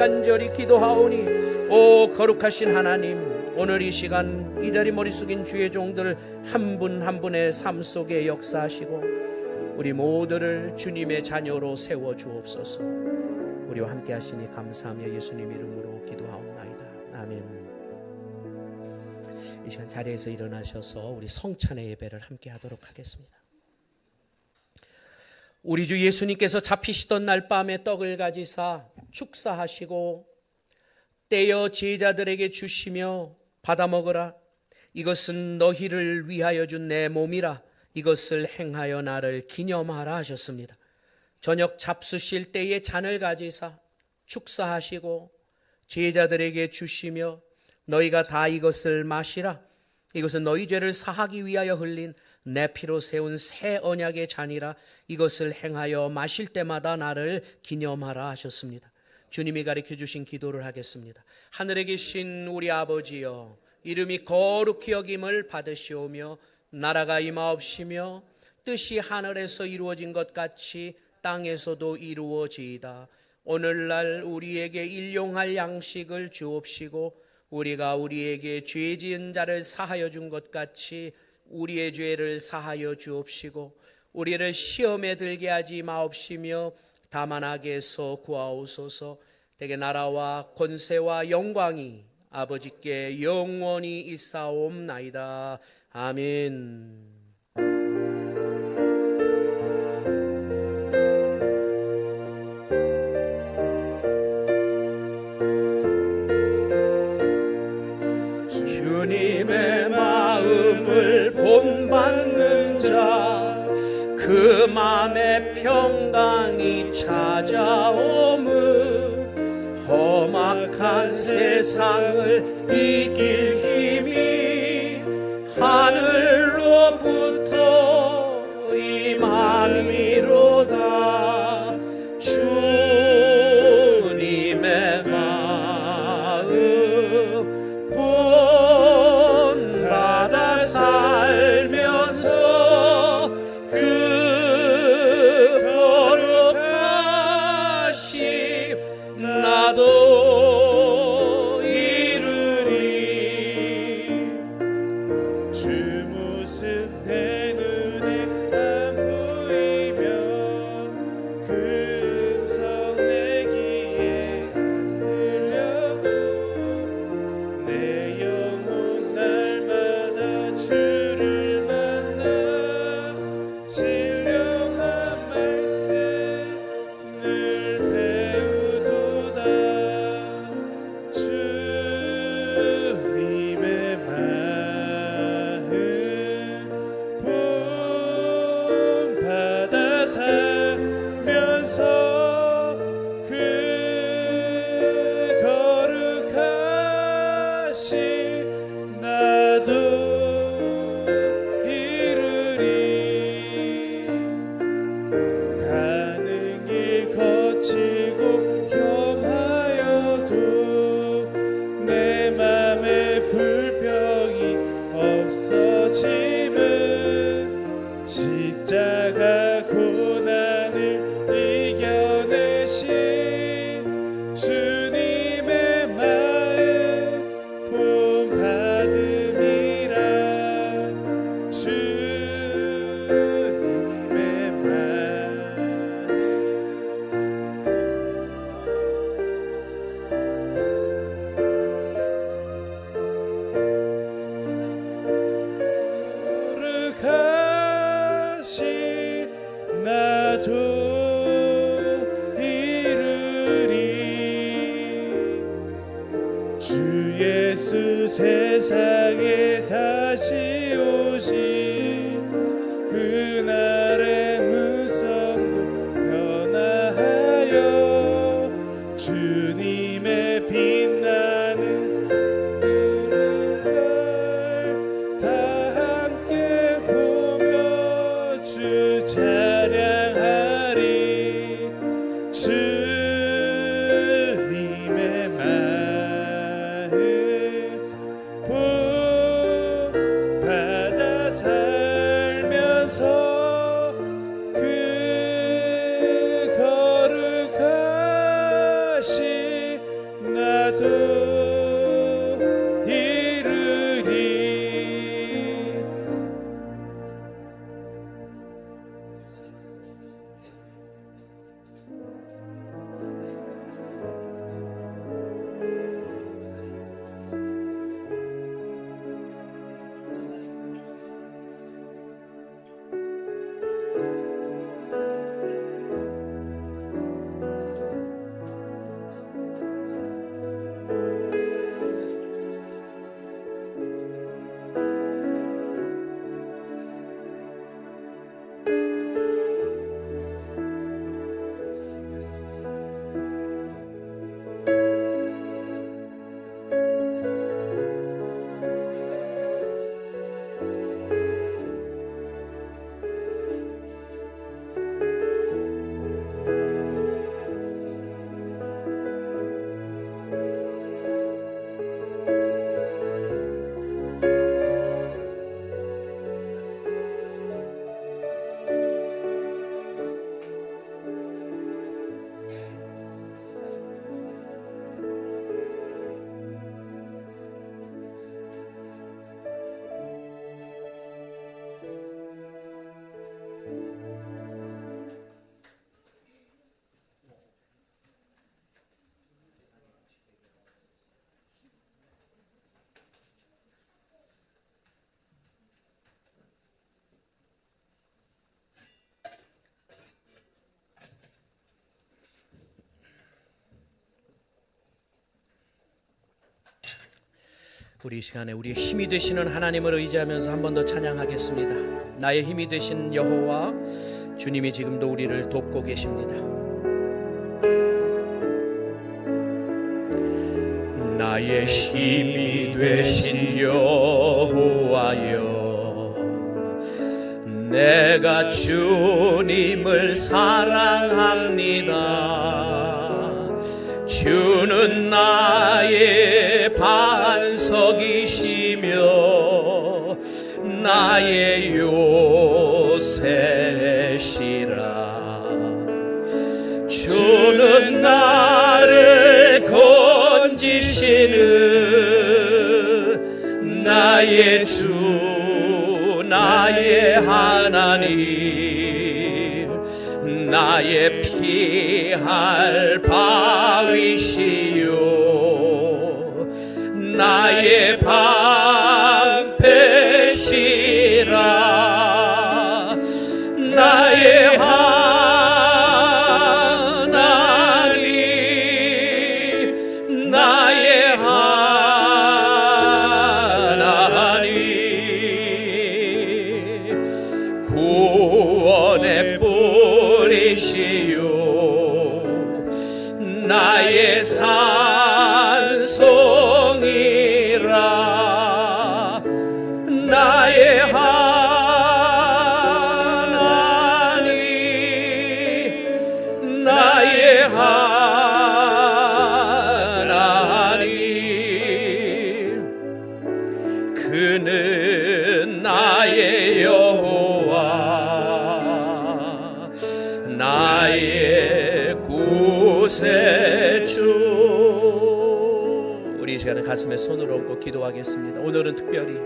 기도하오니, 오 거룩하신 하나님, 오늘 이 시간 이 자리 머리 숙인 주의 종들 한 분 한 분의 삶 속에 역사하시고 우리 모두를 주님의 자녀로 세워 주옵소서. 우리와 함께 하시니 감사하며 예수님 이름으로 기도하옵나이다. 아멘. 이 시간 자리에서 일어나셔서 우리 성찬의 예배를 함께 하도록 하겠습니다. 우리 주 예수님께서 잡히시던 날 밤에 떡을 가지사 축사하시고 떼어 제자들에게 주시며 받아 먹으라. 이것은 너희를 위하여 준 내 몸이라. 이것을 행하여 나를 기념하라 하셨습니다. 저녁 잡수실 때에 잔을 가지사 축사하시고 제자들에게 주시며 너희가 다 이것을 마시라. 이것은 너희 죄를 사하기 위하여 흘린 내 피로 세운 새 언약의 잔이라. 이것을 행하여 마실 때마다 나를 기념하라 하셨습니다. 주님이 가르쳐 주신 기도를 하겠습니다. 하늘에 계신 우리 아버지여, 이름이 거룩히 여김을 받으시오며 나라가 임하옵시며 뜻이 하늘에서 이루어진 것 같이 땅에서도 이루어지이다. 오늘날 우리에게 일용할 양식을 주옵시고 우리가 우리에게 죄 지은 자를 사하여 준 것 같이 우리의 죄를 사하여 주옵시고 우리를 시험에 들게 하지 마옵시며 다만 악에서 구하옵소서. 대개 나라와 권세와 영광이 아버지께 영원히 있사옵나이다. 아멘. 주님의 마음을 본받는 자, 그 맘에 평강이 찾아오므 험악한 세상을 이길 힘이 하늘로부터 임함이로다. 주님의 마음 본받아 살면서 그 거룩하심 나도 이루리. 주 모습 내 이르리. 주 예수 세상에 다시 오시 그날의 무성도 변화하여 주님의 빛나는 그를 다 함께 보며 주 찬양하리. 주님의 마음 복 받아 살면서 그 거룩하신 나도 이르리. 우리 이 시간에 우리의 힘이 되시는 하나님을 의지하면서 한 번 더 찬양하겠습니다. 나의 힘이 되신 여호와 주님이 지금도 우리를 돕고 계십니다. 나의 힘이 되신 여호와여, 내가 주님을 사랑합니다. 주는 나의 반석이시며 나의 요새시라. 주는 나를 건지시는 나의 주, 나의 하나님, 나의 피할 바위시요 나의 방패시라. 나의 하나님, 나의 하나님, 구원의 뿌리시요 나의 산송이라. 나의 하나님, 나의 하나님, 그는 나의 여호와, 나의 구세주. 우리 이 시간에 가슴에 손을 얹고 기도하겠습니다. 오늘은 특별히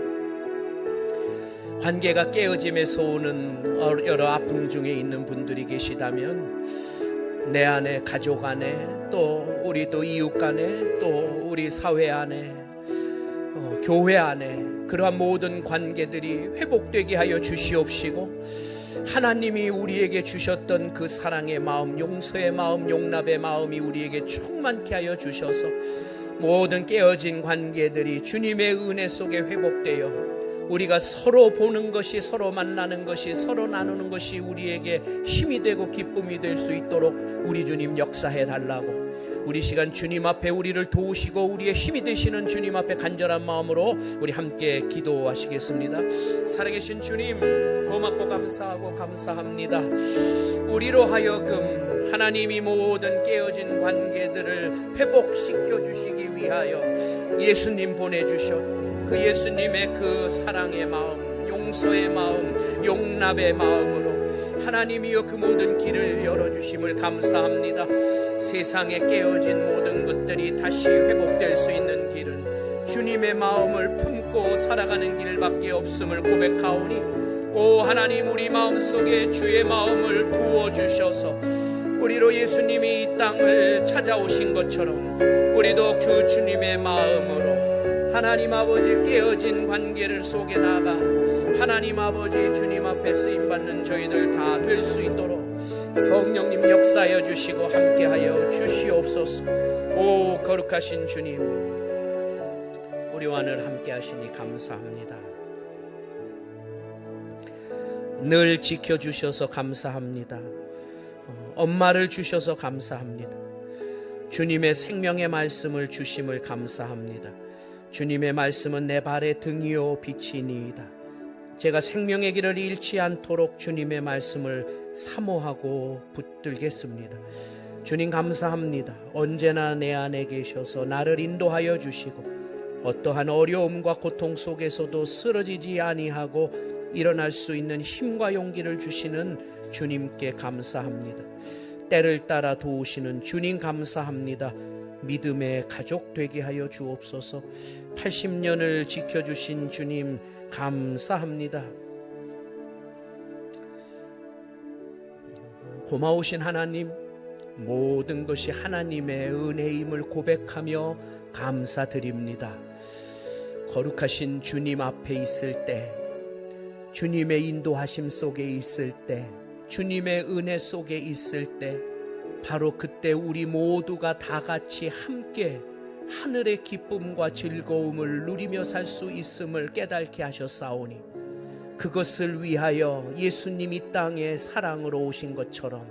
관계가 깨어짐에서 오는 여러 아픔 중에 있는 분들이 계시다면 내 안에, 가족 안에, 또 우리 또 이웃 간에, 또 우리 사회 안에, 교회 안에 그러한 모든 관계들이 회복되게 하여 주시옵시고, 하나님이 우리에게 주셨던 그 사랑의 마음, 용서의 마음, 용납의 마음이 우리에게 충만케 하여 주셔서 모든 깨어진 관계들이 주님의 은혜 속에 회복되어 우리가 서로 보는 것이, 서로 만나는 것이, 서로 나누는 것이 우리에게 힘이 되고 기쁨이 될 수 있도록 우리 주님 역사해 달라고, 우리 시간 주님 앞에 우리를 도우시고 우리의 힘이 되시는 주님 앞에 간절한 마음으로 우리 함께 기도하시겠습니다. 살아계신 주님, 고맙고 감사하고 감사합니다. 우리로 하여금 하나님이 모든 깨어진 관계들을 회복시켜 주시기 위하여 예수님 보내주셨고, 그 예수님의 그 사랑의 마음, 용서의 마음, 용납의 마음으로 하나님이여 그 모든 길을 열어주심을 감사합니다. 세상에 깨어진 모든 것들이 다시 회복될 수 있는 길은 주님의 마음을 품고 살아가는 길밖에 없음을 고백하오니, 오 하나님, 우리 마음속에 주의 마음을 부어주셔서 우리로 예수님이 이 땅을 찾아오신 것처럼 우리도 그 주님의 마음으로 하나님 아버지 깨어진 관계를 속에 나가 하나님 아버지 주님 앞에 쓰임받는 저희들 다 될 수 있도록 성령님 역사하여 주시고 함께하여 주시옵소서. 오 거룩하신 주님, 우리와 늘 함께하시니 감사합니다. 늘 지켜주셔서 감사합니다. 엄마를 주셔서 감사합니다. 주님의 생명의 말씀을 주심을 감사합니다. 주님의 말씀은 내 발의 등이요 빛이니이다. 제가 생명의 길을 잃지 않도록 주님의 말씀을 사모하고 붙들겠습니다. 주님 감사합니다. 언제나 내 안에 계셔서 나를 인도하여 주시고 어떠한 어려움과 고통 속에서도 쓰러지지 아니하고 일어날 수 있는 힘과 용기를 주시는 주님께 감사합니다. 때를 따라 도우시는 주님 감사합니다. 믿음의 가족 되게 하여 주옵소서. 80년을 지켜주신 주님 감사합니다. 고마우신 하나님, 모든 것이 하나님의 은혜임을 고백하며 감사드립니다. 거룩하신 주님 앞에 있을 때, 주님의 인도하심 속에 있을 때, 주님의 은혜 속에 있을 때, 바로 그때 우리 모두가 다 같이 함께 하늘의 기쁨과 즐거움을 누리며 살 수 있음을 깨닫게 하셨사오니, 그것을 위하여 예수님 이 땅에 사랑으로 오신 것처럼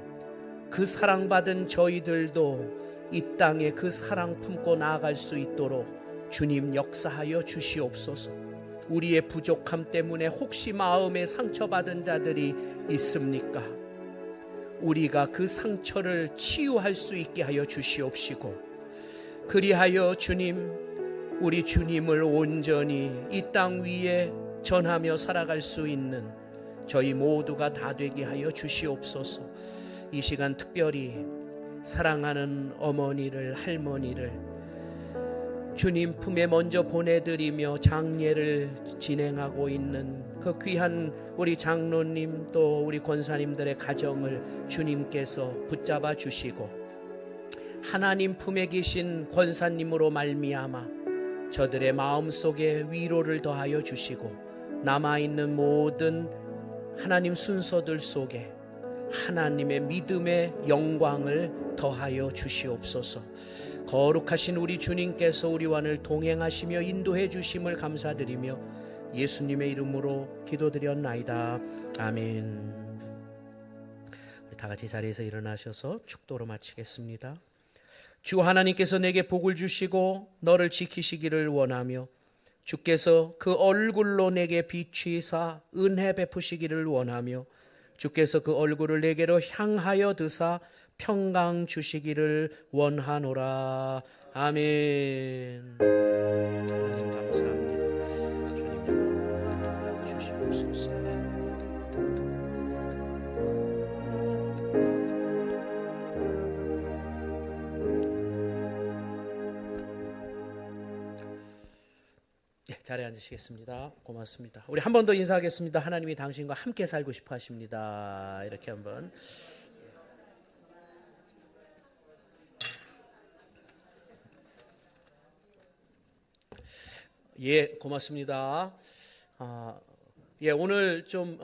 그 사랑받은 저희들도 이 땅에 그 사랑 품고 나아갈 수 있도록 주님 역사하여 주시옵소서. 우리의 부족함 때문에 혹시 마음에 상처받은 자들이 있습니까? 우리가 그 상처를 치유할 수 있게 하여 주시옵시고, 그리하여 주님, 우리 주님을 온전히 이 땅 위에 전하며 살아갈 수 있는 저희 모두가 다 되게 하여 주시옵소서. 이 시간 특별히 사랑하는 어머니를, 할머니를 주님 품에 먼저 보내드리며 장례를 진행하고 있는 그 귀한 우리 장로님, 또 우리 권사님들의 가정을 주님께서 붙잡아 주시고, 하나님 품에 계신 권사님으로 말미암아 저들의 마음속에 위로를 더하여 주시고, 남아있는 모든 하나님 순서들 속에 하나님의 믿음의 영광을 더하여 주시옵소서. 거룩하신 우리 주님께서 우리와 늘 동행하시며 인도해 주심을 감사드리며 예수님의 이름으로 기도드렸나이다. 아멘. 우리 다 같이 자리에서 일어나셔서 축도로 마치겠습니다. 주 하나님께서 내게 복을 주시고 너를 지키시기를 원하며, 주께서 그 얼굴로 내게 비추사 은혜 베푸시기를 원하며, 주께서 그 얼굴을 내게로 향하여 드사 평강 주시기를 원하노라. 아멘. 하나님 감사합니다. 주님 주시옵소서. 자리에 앉으시겠습니다. 고맙습니다. 우리 한 번 더 인사하겠습니다. 하나님이 당신과 함께 살고 싶어 하십니다. 이렇게 한번. 예, 고맙습니다. 오늘 좀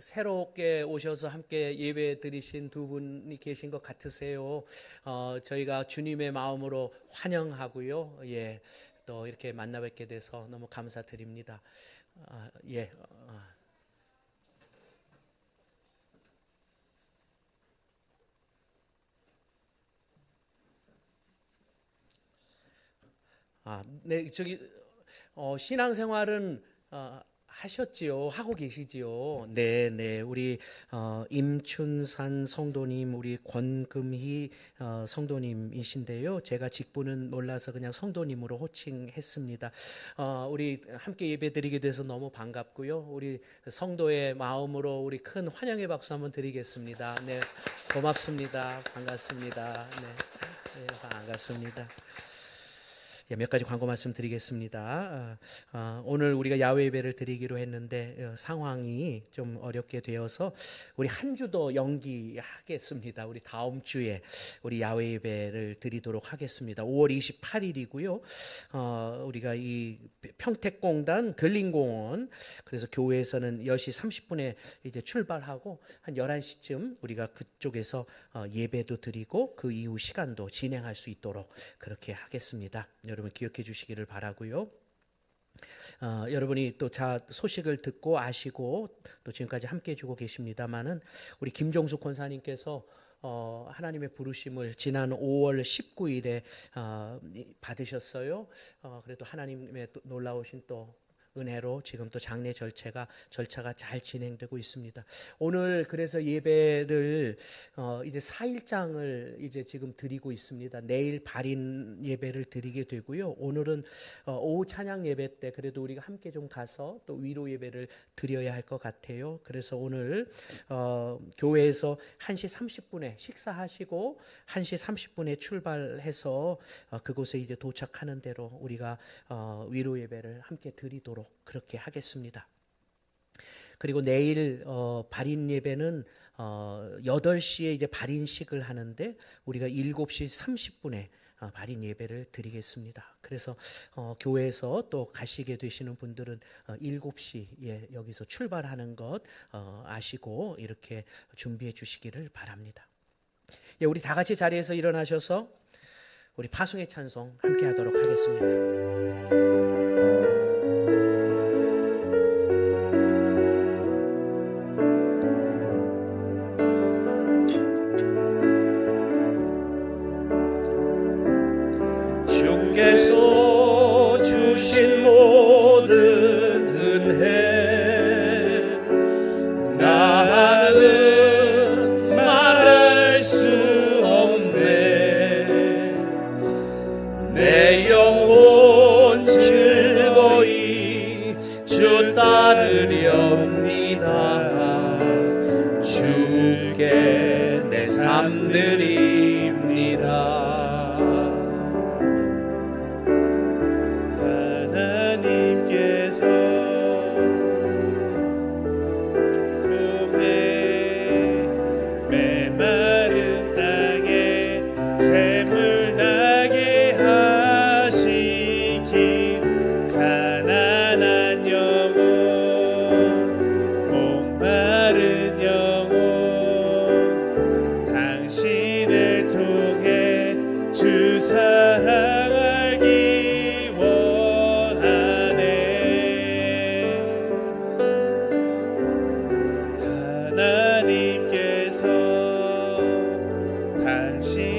새롭게 오셔서 함께 예배 드리신 두 분이 계신 것 같으세요. 저희가 주님의 마음으로 환영하고요. 예, 또 이렇게 만나 뵙게 돼서 너무 감사드립니다. 예. 네, 신앙생활은 하셨지요? 하고 계시지요? 네, 네. 우리 임춘산 성도님, 우리 권금희 성도님이신데요. 제가 직분은 몰라서 그냥 성도님으로 호칭했습니다. 우리 함께 예배드리게 돼서 너무 반갑고요. 우리 성도의 마음으로 우리 큰 환영의 박수 한번 드리겠습니다. 네, 고맙습니다. 반갑습니다. 네, 반갑습니다. 몇 가지 광고 말씀드리겠습니다. 오늘 우리가 야외 예배를 드리기로 했는데 상황이 좀 어렵게 되어서 우리 한 주 더 연기하겠습니다. 우리 다음 주에 우리 야외 예배를 드리도록 하겠습니다. 5월 28일이고요. 우리가 이 평택공단 근린공원, 그래서 교회에서는 10시 30분에 이제 출발하고 한 11시쯤 우리가 그쪽에서 예배도 드리고 그 이후 시간도 진행할 수 있도록 그렇게 하겠습니다. 여러분 기억해 주시기를 바라고요. 여러분이 또 소식을 듣고 아시고 또 지금까지 함께 해주고 계십니다마는 우리 김종숙 권사님께서 하나님의 부르심을 지난 5월 19일에 받으셨어요. 그래도 하나님의 놀라우신 또 은혜로 지금 또 장례 절차가 잘 진행되고 있습니다. 오늘 그래서 예배를 이제 4일장을 이제 지금 드리고 있습니다. 내일 발인 예배를 드리게 되고요. 오늘은 오후 찬양 예배 때 그래도 우리가 함께 좀 가서 또 위로 예배를 드려야 할 것 같아요. 그래서 오늘 교회에서 1시 30분에 식사하시고 1시 30분에 출발해서 그곳에 이제 도착하는 대로 우리가 위로 예배를 함께 드리도록 그렇게 하겠습니다. 그리고 내일 발인 예배는 8시에 이제 발인식을 하는데 우리가 7시 30분에 발인 예배를 드리겠습니다. 그래서 교회에서 또 가시게 되시는 분들은 7시에 여기서 출발하는 것 아시고 이렇게 준비해 주시기를 바랍니다. 예, 우리 다 같이 자리에서 일어나셔서 우리 파송의 찬송 함께 하도록 하겠습니다. 주께서 주신 모든 은혜 나는 말할 수 없네. 내 영혼 즐거이 주 따르렵니다. 주께 내 삶 드립니다. 하나님께서 당신